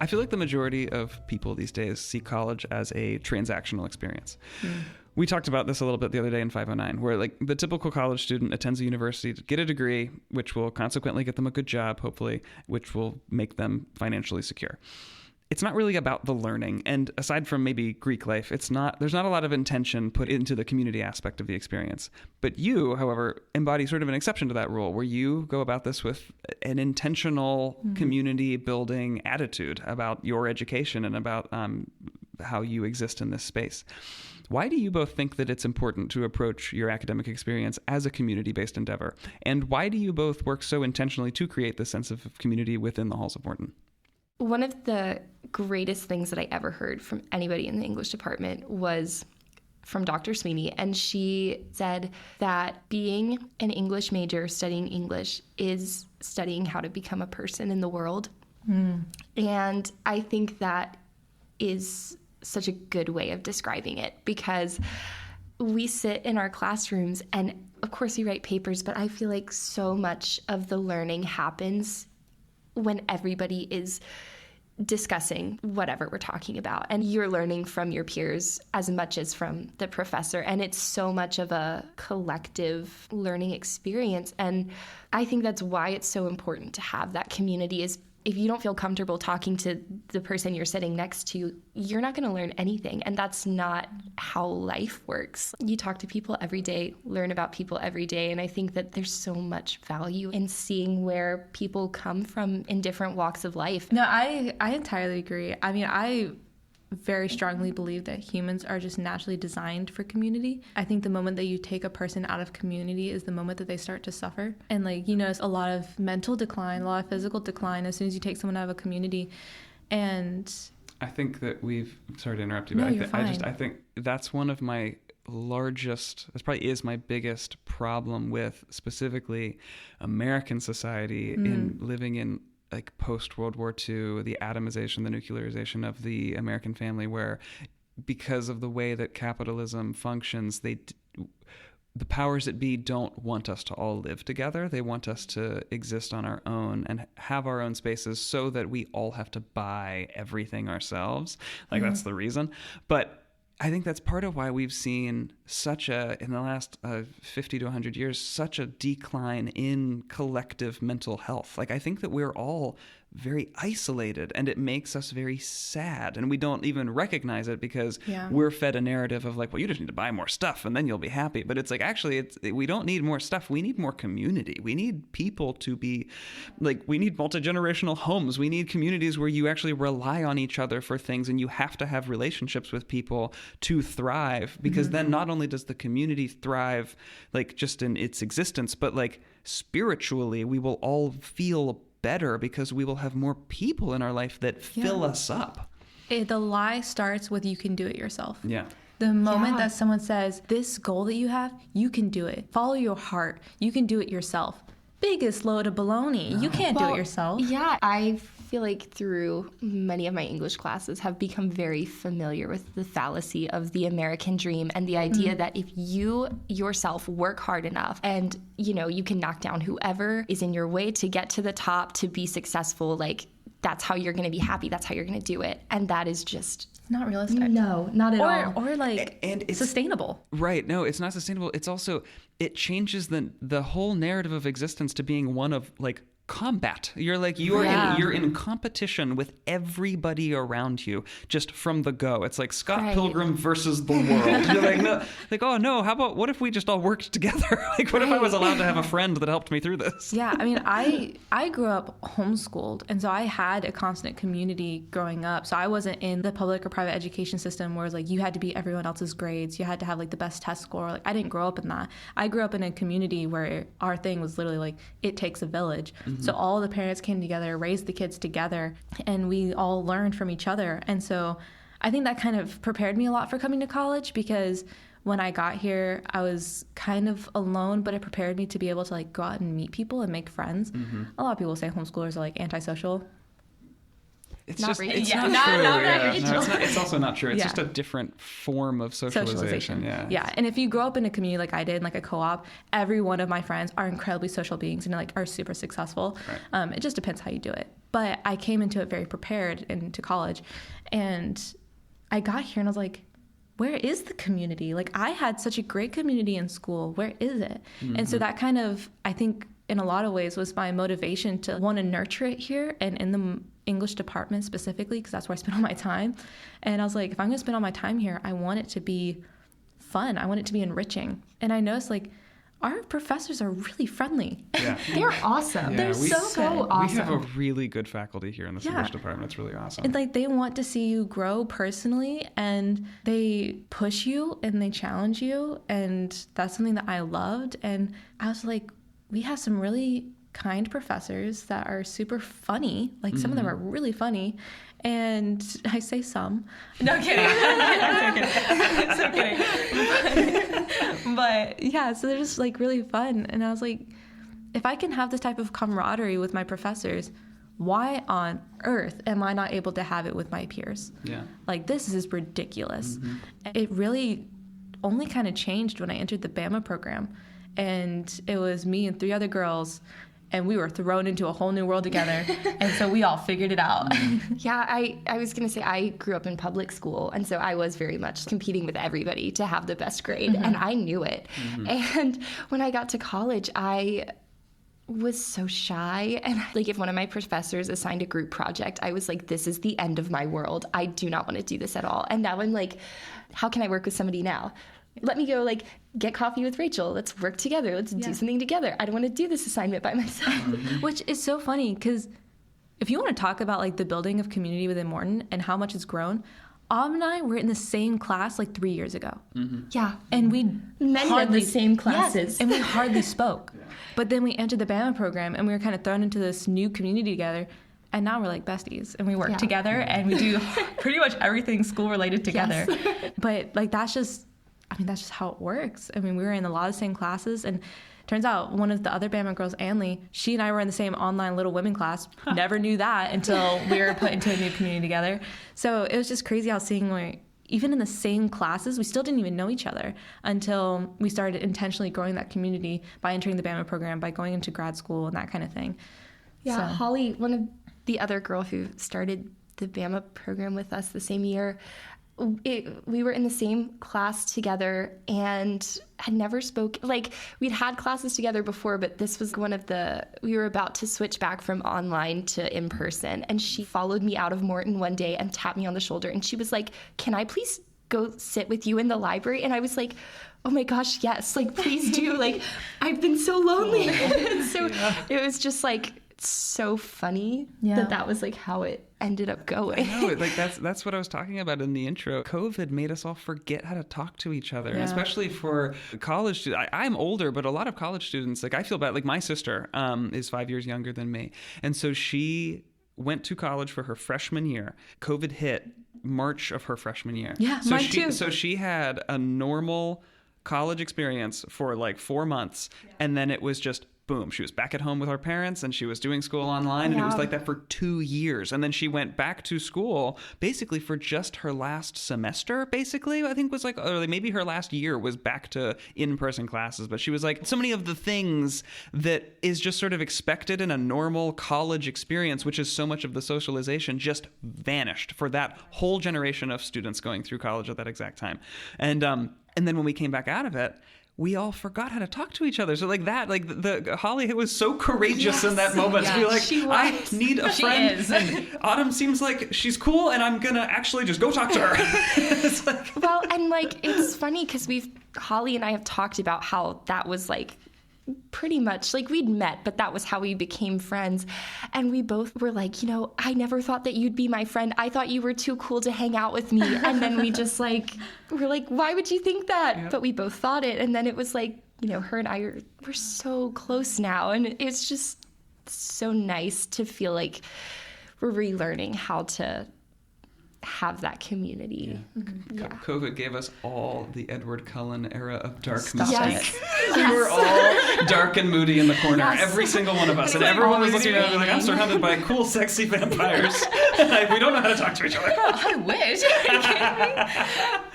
I feel like the majority of people these days see college as a transactional experience. We talked about this a little bit the other day in 509, where like the typical college student attends a university to get a degree, which will consequently get them a good job, hopefully, which will make them financially secure. It's not really about the learning. And aside from maybe Greek life, there's not a lot of intention put into the community aspect of the experience. But you, however, embody sort of an exception to that rule, where you go about this with an intentional community building attitude about your education and about how you exist in this space. Why do you both think that it's important to approach your academic experience as a community-based endeavor? And why do you both work so intentionally to create this sense of community within the halls of Wharton? One of the greatest things that I ever heard from anybody in the English department was from Dr. Sweeney, and she said that being an English major studying English is studying how to become a person in the world. And I think that is such a good way of describing it, because we sit in our classrooms and of course we write papers, but I feel like so much of the learning happens when everybody is discussing whatever we're talking about, and you're learning from your peers as much as from the professor, and it's so much of a collective learning experience. And I think that's why it's so important to have that community. Is if you don't feel comfortable talking to the person you're sitting next to, you're not going to learn anything. And that's not how life works. You talk to people every day, learn about people every day. And I think that there's so much value in seeing where people come from in different walks of life. No, I entirely agree. I mean, I very strongly believe that humans are just naturally designed for community. I think the moment that you take a person out of community is the moment that they start to suffer. And like, you notice a lot of mental decline, a lot of physical decline as soon as you take someone out of a community. And I think that sorry to interrupt you, but I think that's one of my that's probably is my biggest problem with specifically American society in living in like post-World War II, the atomization, the nuclearization of the American family, where because of the way that capitalism functions, the powers that be don't want us to all live together. They want us to exist on our own and have our own spaces so that we all have to buy everything ourselves. Like that's the reason. But I think that's part of why we've seen in the last 50 to 100 years, such a decline in collective mental health. Like, I think that we're all very isolated, and it makes us very sad, and we don't even recognize it because we're fed a narrative of like, well, you just need to buy more stuff and then you'll be happy. But it's like, actually, we don't need more stuff. We need more community. We need people to be like, we need multi-generational homes. We need communities where you actually rely on each other for things, and you have to have relationships with people to thrive, because then not only does the community thrive like just in its existence, but like spiritually we will all feel better because we will have more people in our life that fill us up. The lie starts with you can do it yourself. Yeah. The moment that someone says, this goal that you have, you can do it. Follow your heart. You can do it yourself. Biggest load of baloney. You can't do it yourself. Yeah, I feel like through many of my English classes have become very familiar with the fallacy of the American dream and the idea that if you yourself work hard enough and, you know, you can knock down whoever is in your way to get to the top, to be successful, like that's how you're going to be happy. That's how you're going to do it. And that is just not realistic. No, not at all. Or like and it's sustainable. Right. No, it's not sustainable. It's also, it changes the whole narrative of existence to being one of like combat. You're like, you're in competition with everybody around you just from the go. It's like Scott Pilgrim versus the world. You're like, no, like, oh no, how about, what if we just all worked together? Like, what if I was allowed to have a friend that helped me through this? Yeah, I mean, I grew up homeschooled, and so I had a constant community growing up. So I wasn't in the public or private education system where it's like you had to beat everyone else's grades. You had to have like the best test score. Like, I didn't grow up in that. I grew up in a community where our thing was literally like, it takes a village. So all the parents came together, raised the kids together, and we all learned from each other. And so I think that kind of prepared me a lot for coming to college, because when I got here, I was kind of alone, but it prepared me to be able to like go out and meet people and make friends. A lot of people say homeschoolers are like antisocial. It's not just, really. it's Yeah, not true. not Yeah. really. No, it's also not true. It's just a different form of socialization. Yeah. And if you grow up in a community like I did, like a co-op, every one of my friends are incredibly social beings and like are super successful. Right. It just depends how you do it. But I came into it very prepared into college, and I got here and I was like, where is the community? Like, I had such a great community in school. Where is it? And so that kind of, I think, in a lot of ways was my motivation to want to nurture it here and in the English department specifically, because that's where I spend all my time. And I was like, if I'm going to spend all my time here, I want it to be fun. I want it to be enriching. And I noticed like our professors are really friendly. Yeah. They're awesome. They're so awesome. We have a really good faculty here in this English department. It's really awesome. And like, they want to see you grow personally, and they push you and they challenge you. And that's something that I loved. And I was like, we have some really kind professors that are super funny. Like, some of them are really funny. And I say some. No, kidding. I'm kidding. But yeah, so they're just like really fun. And I was like, if I can have this type of camaraderie with my professors, why on earth am I not able to have it with my peers? Yeah. Like, this is ridiculous. It really only kind of changed when I entered the BAMA program. And it was me and 3 other girls, and we were thrown into a whole new world together. And so we all figured it out. Yeah, I was going to say, I grew up in public school, and so I was very much competing with everybody to have the best grade, and I knew it. And when I got to college, I was so shy, and like, if one of my professors assigned a group project, I was like, this is the end of my world. I do not want to do this at all. And now I'm like, how can I work with somebody now? Let me go, like, get coffee with Rachel. Let's work together. Let's do something together. I don't want to do this assignment by myself. Which is so funny, because if you want to talk about, like, the building of community within Morton and how much it's grown, Autumn and I were in the same class, like, 3 years ago. Yeah. And we many of the same classes. Yes, and we hardly spoke. But then we entered the BAMA program, and we were kind of thrown into this new community together. And now we're like besties, and we work together, and we do pretty much everything school-related together. But, like, that's just how it works. I mean, we were in a lot of the same classes, and turns out one of the other BAMA girls, Anley, she and I were in the same online Little Women class. Never knew that until we were put into a new community together. So it was just crazy how seeing, like, even in the same classes, we still didn't even know each other until we started intentionally growing that community by entering the BAMA program, by going into grad school and that kind of thing. Yeah, so. Holly, one of the other girl who started the BAMA program with us the same year, we were in the same class together and had never spoken. Like, we'd had classes together before, but this was we were about to switch back from online to in person. And she followed me out of Morton one day and tapped me on the shoulder. And she was like, "Can I please go sit with you in the library?" And I was like, "Oh my gosh, yes, like, please do. Like, I've been so lonely." And so it was just like so funny that was like how it ended up going. I know, like that's what I was talking about in the intro. COVID made us all forget how to talk to each other, especially for college students. I'm older, but a lot of college students, like, I feel bad. Like, my sister is 5 years younger than me, and so she went to college for her freshman year. COVID hit March of her freshman year. Yeah, so mine too. So she had a normal college experience for like 4 months, and then it was just boom, she was back at home with her parents and she was doing school online, and it was like that for 2 years. And then she went back to school basically for just her last semester, basically, I think was like, or maybe her last year was back to in-person classes. But she was like, so many of the things that is just sort of expected in a normal college experience, which is so much of the socialization, just vanished for that whole generation of students going through college at that exact time. And then when we came back out of it, we all forgot how to talk to each other. So like that, like the Holly was so courageous in that moment to be like, I need a friend. And Autumn seems like she's cool, and I'm gonna actually just go talk to her. It's like... Well, and like, it's funny because Holly and I have talked about how that was like pretty much like we'd met, but that was how we became friends. And we both were like, I never thought that you'd be my friend. I thought you were too cool to hang out with me. And then we just like, we're like, why would you think that? Yep. But we both thought it. And then it was like, her and I we're so close now. And it's just so nice to feel like we're relearning how to have that community. COVID gave us all the Edward Cullen era of dark Stop mystique. We were all dark and moody in the corner, every single one of us, and everyone was looking at us like, I'm surrounded by cool, sexy vampires. We don't know how to talk to each other. Oh, I wish.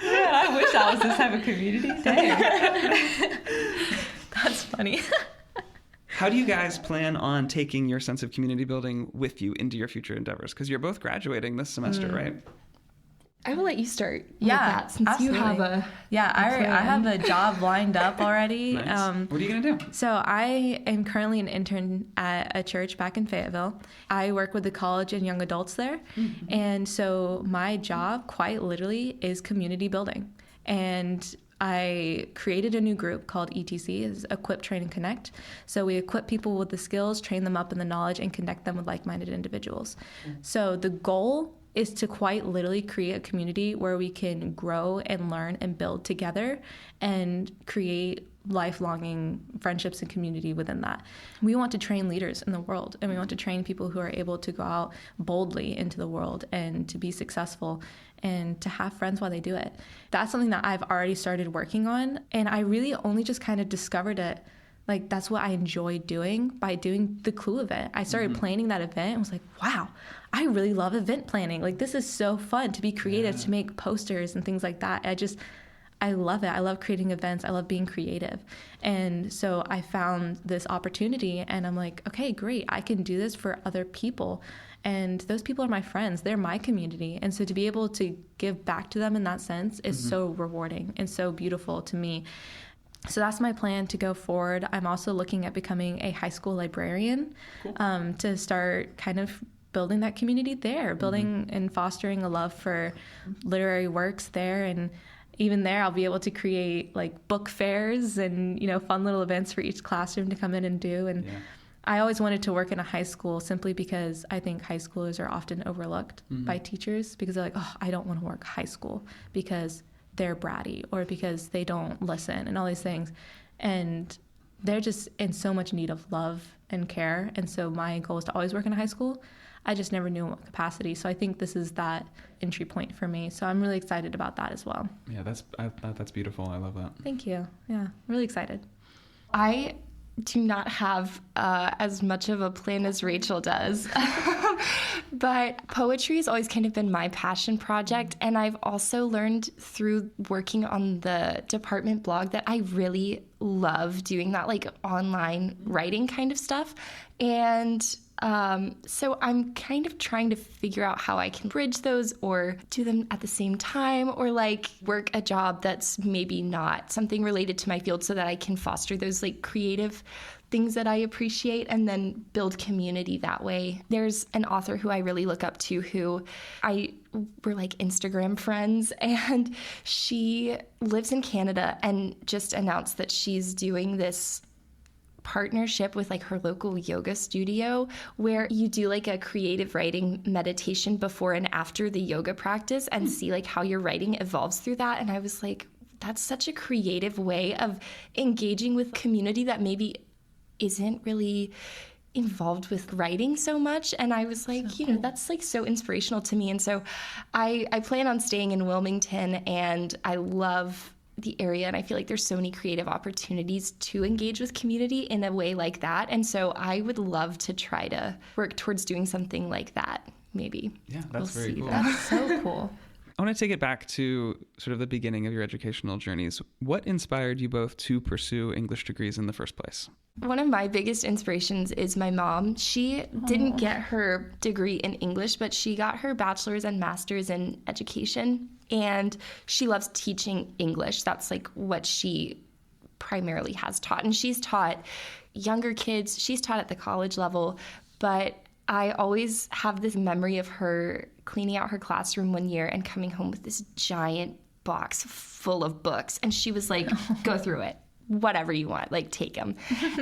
I wish that was this type of community. Dang. That's funny. How do you guys plan on taking your sense of community building with you into your future endeavors? Because you're both graduating this semester, right? I will let you start with that since absolutely. You have a I have a job lined up already. Nice. What are you going to do? So I am currently an intern at a church back in Fayetteville. I work with the college and young adults there. Mm-hmm. And so my job quite literally is community building. And I created a new group called ETC, is Equip, Train, and Connect. So we equip people with the skills, train them up in the knowledge, and connect them with like-minded individuals. Mm-hmm. So the goal is to quite literally create a community where we can grow and learn and build together and create lifelonging friendships and community within that. We want to train leaders in the world, and we want to train people who are able to go out boldly into the world and to be successful and to have friends while they do it. That's something that I've already started working on, and I really only just kind of discovered it. Like, that's what I enjoy doing by doing the Clue event. I started planning that event and was like, wow, I really love event planning. Like, this is so fun to be creative, to make posters and things like that. I love it. I love creating events. I love being creative. And so I found this opportunity, and I'm like, okay, great. I can do this for other people. And those people are my friends. They're my community. And so to be able to give back to them in that sense is so rewarding and so beautiful to me. So that's my plan to go forward. I'm also looking at becoming a high school librarian. Cool. To start kind of building that community there, building and fostering a love for literary works there. And even there, I'll be able to create like book fairs and, fun little events for each classroom to come in and do. And I always wanted to work in a high school simply because I think high schoolers are often overlooked by teachers because they're like, oh, I don't want to work high school because they're bratty or because they don't listen and all these things. And they're just in so much need of love and care. And so my goal is to always work in a high school. I just never knew in what capacity. So I think this is that entry point for me. So I'm really excited about that as well. Yeah, that's beautiful. I love that. Thank you. Yeah, really excited. I do not have as much of a plan as Rachel does. But poetry has always kind of been my passion project. And I've also learned through working on the department blog that I really love doing that like online writing kind of stuff. And So I'm kind of trying to figure out how I can bridge those or do them at the same time, or like work a job that's maybe not something related to my field so that I can foster those like creative things that I appreciate and then build community that way. There's an author who I really look up to who we're like Instagram friends, and she lives in Canada and just announced that she's doing this partnership with like her local yoga studio where you do like a creative writing meditation before and after the yoga practice and see like how your writing evolves through that. And I was like, that's such a creative way of engaging with community that maybe isn't really involved with writing so much. And I was like, so cool. That's like so inspirational to me. And so I plan on staying in Wilmington, and I love the area, and I feel like there's so many creative opportunities to engage with community in a way like that. And so I would love to try to work towards doing something like that, maybe. Yeah, that's very cool. That's so cool. I want to take it back to sort of the beginning of your educational journeys. What inspired you both to pursue English degrees in the first place? One of my biggest inspirations is my mom. She didn't get her degree in English, but she got her bachelor's and master's in education. And she loves teaching English. That's like what she primarily has taught. And she's taught younger kids. She's taught at the college level. But I always have this memory of her cleaning out her classroom one year and coming home with this giant box full of books. And she was like, go through it. Whatever you want, like take them.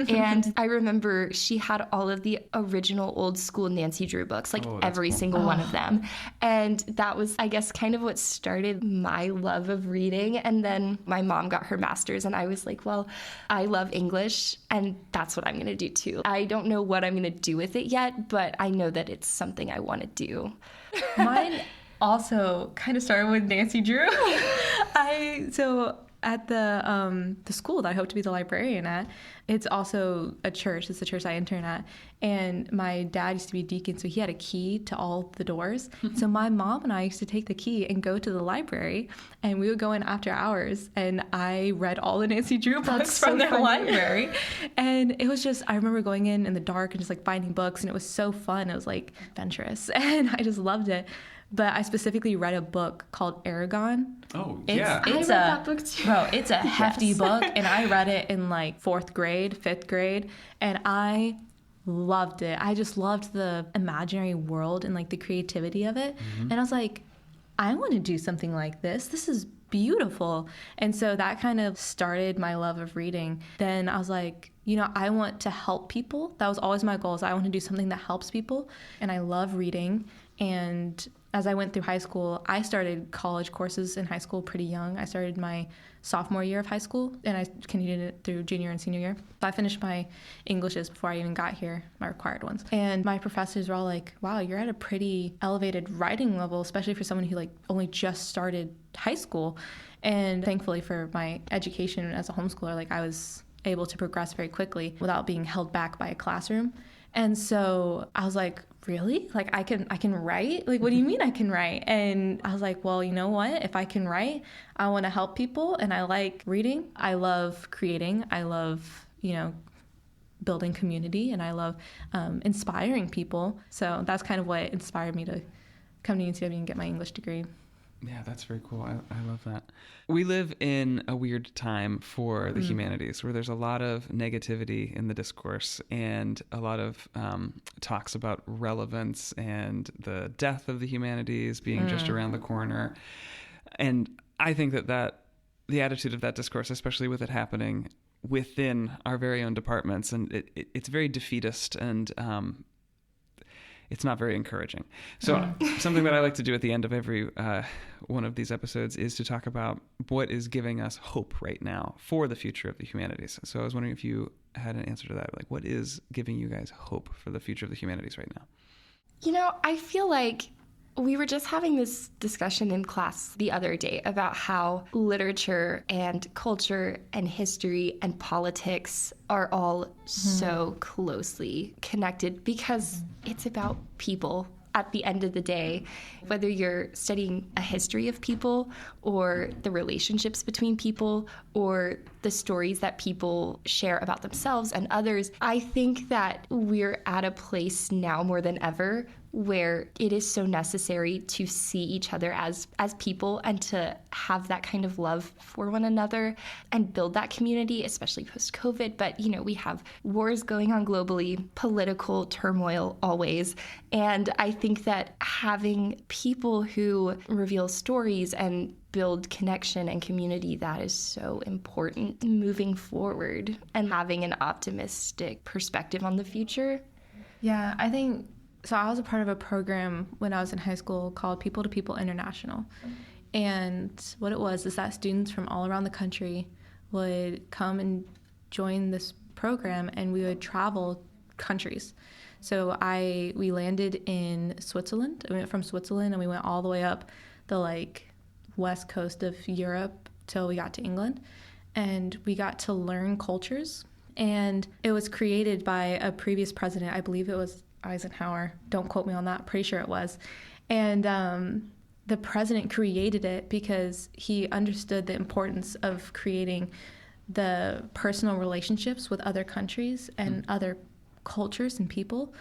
And I remember she had all of the original old school Nancy Drew books, like every single one of them. And that was, I guess, kind of what started my love of reading. And then my mom got her master's, and I was like, well, I love English, and that's what I'm going to do too. I don't know what I'm going to do with it yet, but I know that it's something I want to do. Mine also kind of started with Nancy Drew. At the school that I hope to be the librarian at, it's also a church. It's the church I intern at. And my dad used to be a deacon, so he had a key to all the doors. So my mom and I used to take the key and go to the library, and we would go in after hours, and I read all the Nancy Drew books from their library. And it was just, I remember going in the dark and just like finding books, and it was so fun. It was like adventurous, and I just loved it. But I specifically read a book called Aragon. Oh, yeah. I read that book too. Bro, it's a hefty book, and I read it in like 4th grade, 5th grade, and I loved it. I just loved the imaginary world and like the creativity of it. Mm-hmm. And I was like, I want to do something like this. This is beautiful. And so that kind of started my love of reading. Then I was like, I want to help people. That was always my goal, is I want to do something that helps people. And I love reading. And as I went through high school, I started college courses in high school pretty young. I started my sophomore year of high school, and I continued it through junior and senior year. So I finished my Englishes before I even got here, my required ones. And my professors were all like, wow, you're at a pretty elevated writing level, especially for someone who like only just started high school. And thankfully for my education as a homeschooler, like I was able to progress very quickly without being held back by a classroom. And so I was like, really? Like I can write? Like, what do you mean I can write? And I was like, well, you know what? If I can write, I want to help people, and I like reading. I love creating. I love, building community, and I love inspiring people. So that's kind of what inspired me to come to UCW and get my English degree. Yeah, that's very cool. I love that. We live in a weird time for the humanities, where there's a lot of negativity in the discourse and a lot of talks about relevance and the death of the humanities being just around the corner. And I think that the attitude of that discourse, especially with it happening within our very own departments, and it's very defeatist, and it's not very encouraging. So something that I like to do at the end of every one of these episodes is to talk about what is giving us hope right now for the future of the humanities. So I was wondering if you had an answer to that. Like, what is giving you guys hope for the future of the humanities right now? I feel like we were just having this discussion in class the other day about how literature and culture and history and politics are all so closely connected because it's about people. at the end of the day, whether you're studying a history of people or the relationships between people or the stories that people share about themselves and others, I think that we're at a place now more than ever where it is so necessary to see each other as people and to have that kind of love for one another and build that community, especially post-COVID. But, we have wars going on globally, political turmoil always. And I think that having people who reveal stories and build connection and community, that is so important moving forward and having an optimistic perspective on the future. Yeah, I think so. I was a part of a program when I was in high school called People to People International. And what it was is that students from all around the country would come and join this program, and we would travel countries. So we landed in Switzerland. We went from Switzerland and we went all the way up the west coast of Europe till we got to England. And we got to learn cultures. And it was created by a previous president. I believe it was Eisenhower. Don't quote me on that. Pretty sure it was. And the president created it because he understood the importance of creating the personal relationships with other countries and other cultures and people.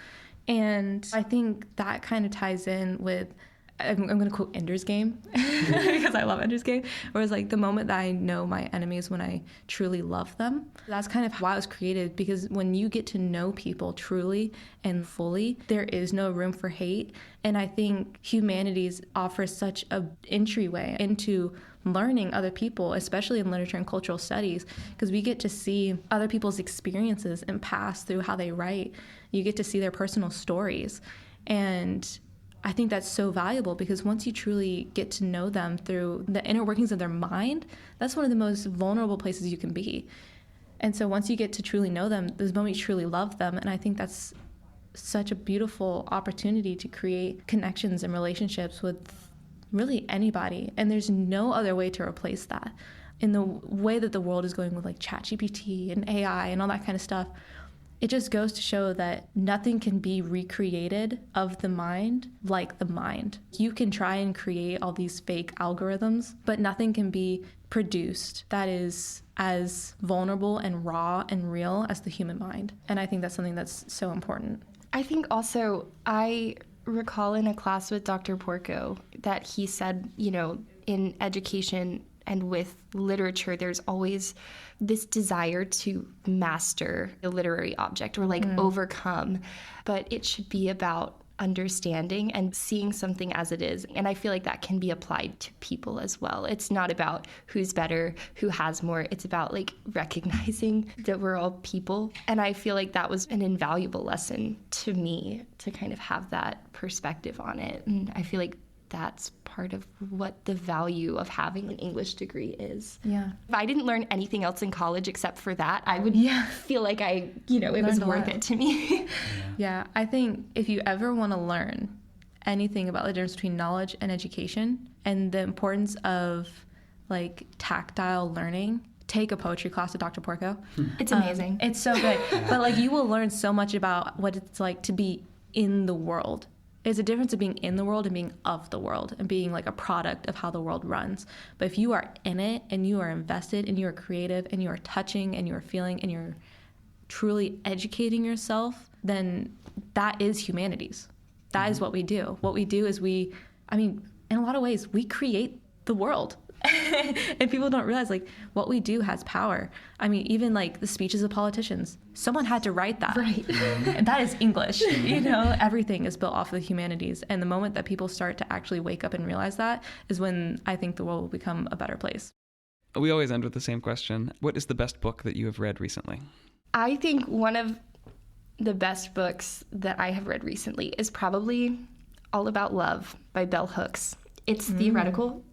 And I think that kind of ties in with, I'm going to quote Ender's Game because I love Ender's Game, where it's the moment that I know my enemies when I truly love them. That's kind of why it was created, because when you get to know people truly and fully, there is no room for hate. And I think humanities offers such an entryway into learning other people, especially in literature and cultural studies, because we get to see other people's experiences and pass through how they write. You get to see their personal stories. And I think that's so valuable, because once you truly get to know them through the inner workings of their mind, that's one of the most vulnerable places you can be. And so once you get to truly know them, there's a moment you truly love them. And I think that's such a beautiful opportunity to create connections and relationships with really anybody. And there's no other way to replace that. In the way that the world is going with ChatGPT and AI and all that kind of stuff, it just goes to show that nothing can be recreated of the mind like the mind. You can try and create all these fake algorithms, but nothing can be produced that is as vulnerable and raw and real as the human mind. And I think that's something that's so important. I think also, I recall in a class with Dr. Porco that he said, in education and with literature, there's always this desire to master a literary object or overcome, but it should be about understanding and seeing something as it is. And I feel like that can be applied to people as well. It's not about who's better, who has more. It's about recognizing that we're all people. And I feel like that was an invaluable lesson to me, to kind of have that perspective on it. And I feel like that's part of what the value of having an English degree is. Yeah. If I didn't learn anything else in college except for that, I would feel like it was worth it to me. Yeah. I think if you ever want to learn anything about the difference between knowledge and education and the importance of tactile learning, take a poetry class with Dr. Porco. It's amazing. It's so good. But you will learn so much about what it's like to be in the world. There's a difference of being in the world and being of the world and being a product of how the world runs. But if you are in it and you are invested and you are creative and you are touching and you are feeling and you're truly educating yourself, then that is humanities. That is what we do. What we do is in a lot of ways, we create the world. And people don't realize what we do has power. Even the speeches of politicians, someone had to write that. Right. And that is English. Everything is built off of the humanities. And the moment that people start to actually wake up and realize that is when I think the world will become a better place. We always end with the same question. What is the best book that you have read recently? I think one of the best books that I have read recently is probably All About Love by Bell Hooks. It's theoretical.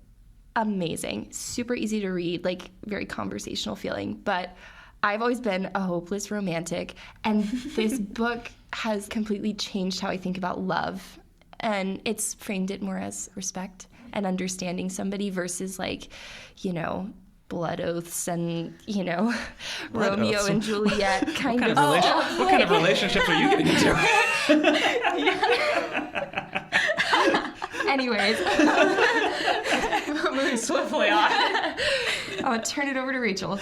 Amazing, super easy to read, very conversational feeling, but I've always been a hopeless romantic, and this book has completely changed how I think about love, and it's framed it more as respect and understanding somebody versus blood oaths and Romeo oaths. And Juliet What kind of relationships are you getting into? Anyways. Moving swiftly on. I'll turn it over to Rachel.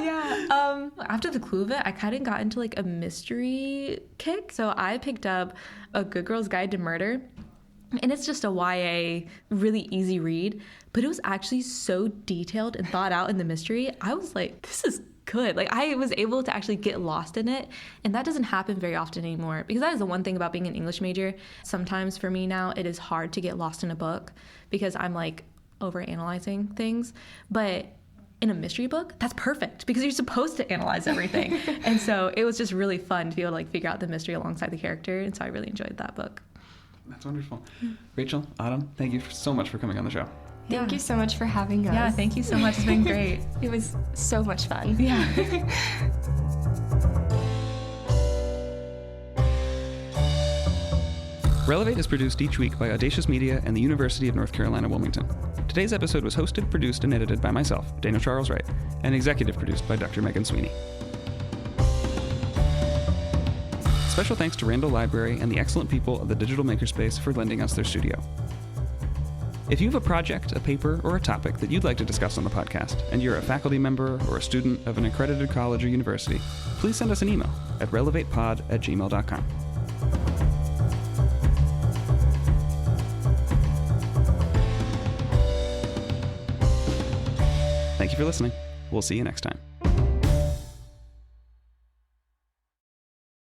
Yeah. After the clue of it, I kind of got into like a mystery kick. So I picked up A Good Girl's Guide to Murder. And it's just a YA, really easy read. But it was actually so detailed and thought out in the mystery. I was like, this is good. Like, I was able to actually get lost in it. And that doesn't happen very often anymore. Because that is the one thing about being an English major. Sometimes for me now, it is hard to get lost in a book because I'm like overanalyzing things. But in a mystery book, that's perfect because you're supposed to analyze everything. And so it was just really fun to be able to like figure out the mystery alongside the character. And so I really enjoyed that book. That's wonderful. Rachel, Autumn, thank you so much for coming on the show. Thank you so much for having us. Yeah, thank you so much. It's been great. It was so much fun. Yeah. Relevate is produced each week by Audacious Media and the University of North Carolina, Wilmington. Today's episode was hosted, produced, and edited by myself, Daniel Charles Wright, and executive produced by Dr. Megan Sweeney. Special thanks to Randall Library and the excellent people of the Digital Makerspace for lending us their studio. If you have a project, a paper, or a topic that you'd like to discuss on the podcast, and you're a faculty member or a student of an accredited college or university, please send us an email at relevatepod@gmail.com. Thank you for listening. We'll see you next time.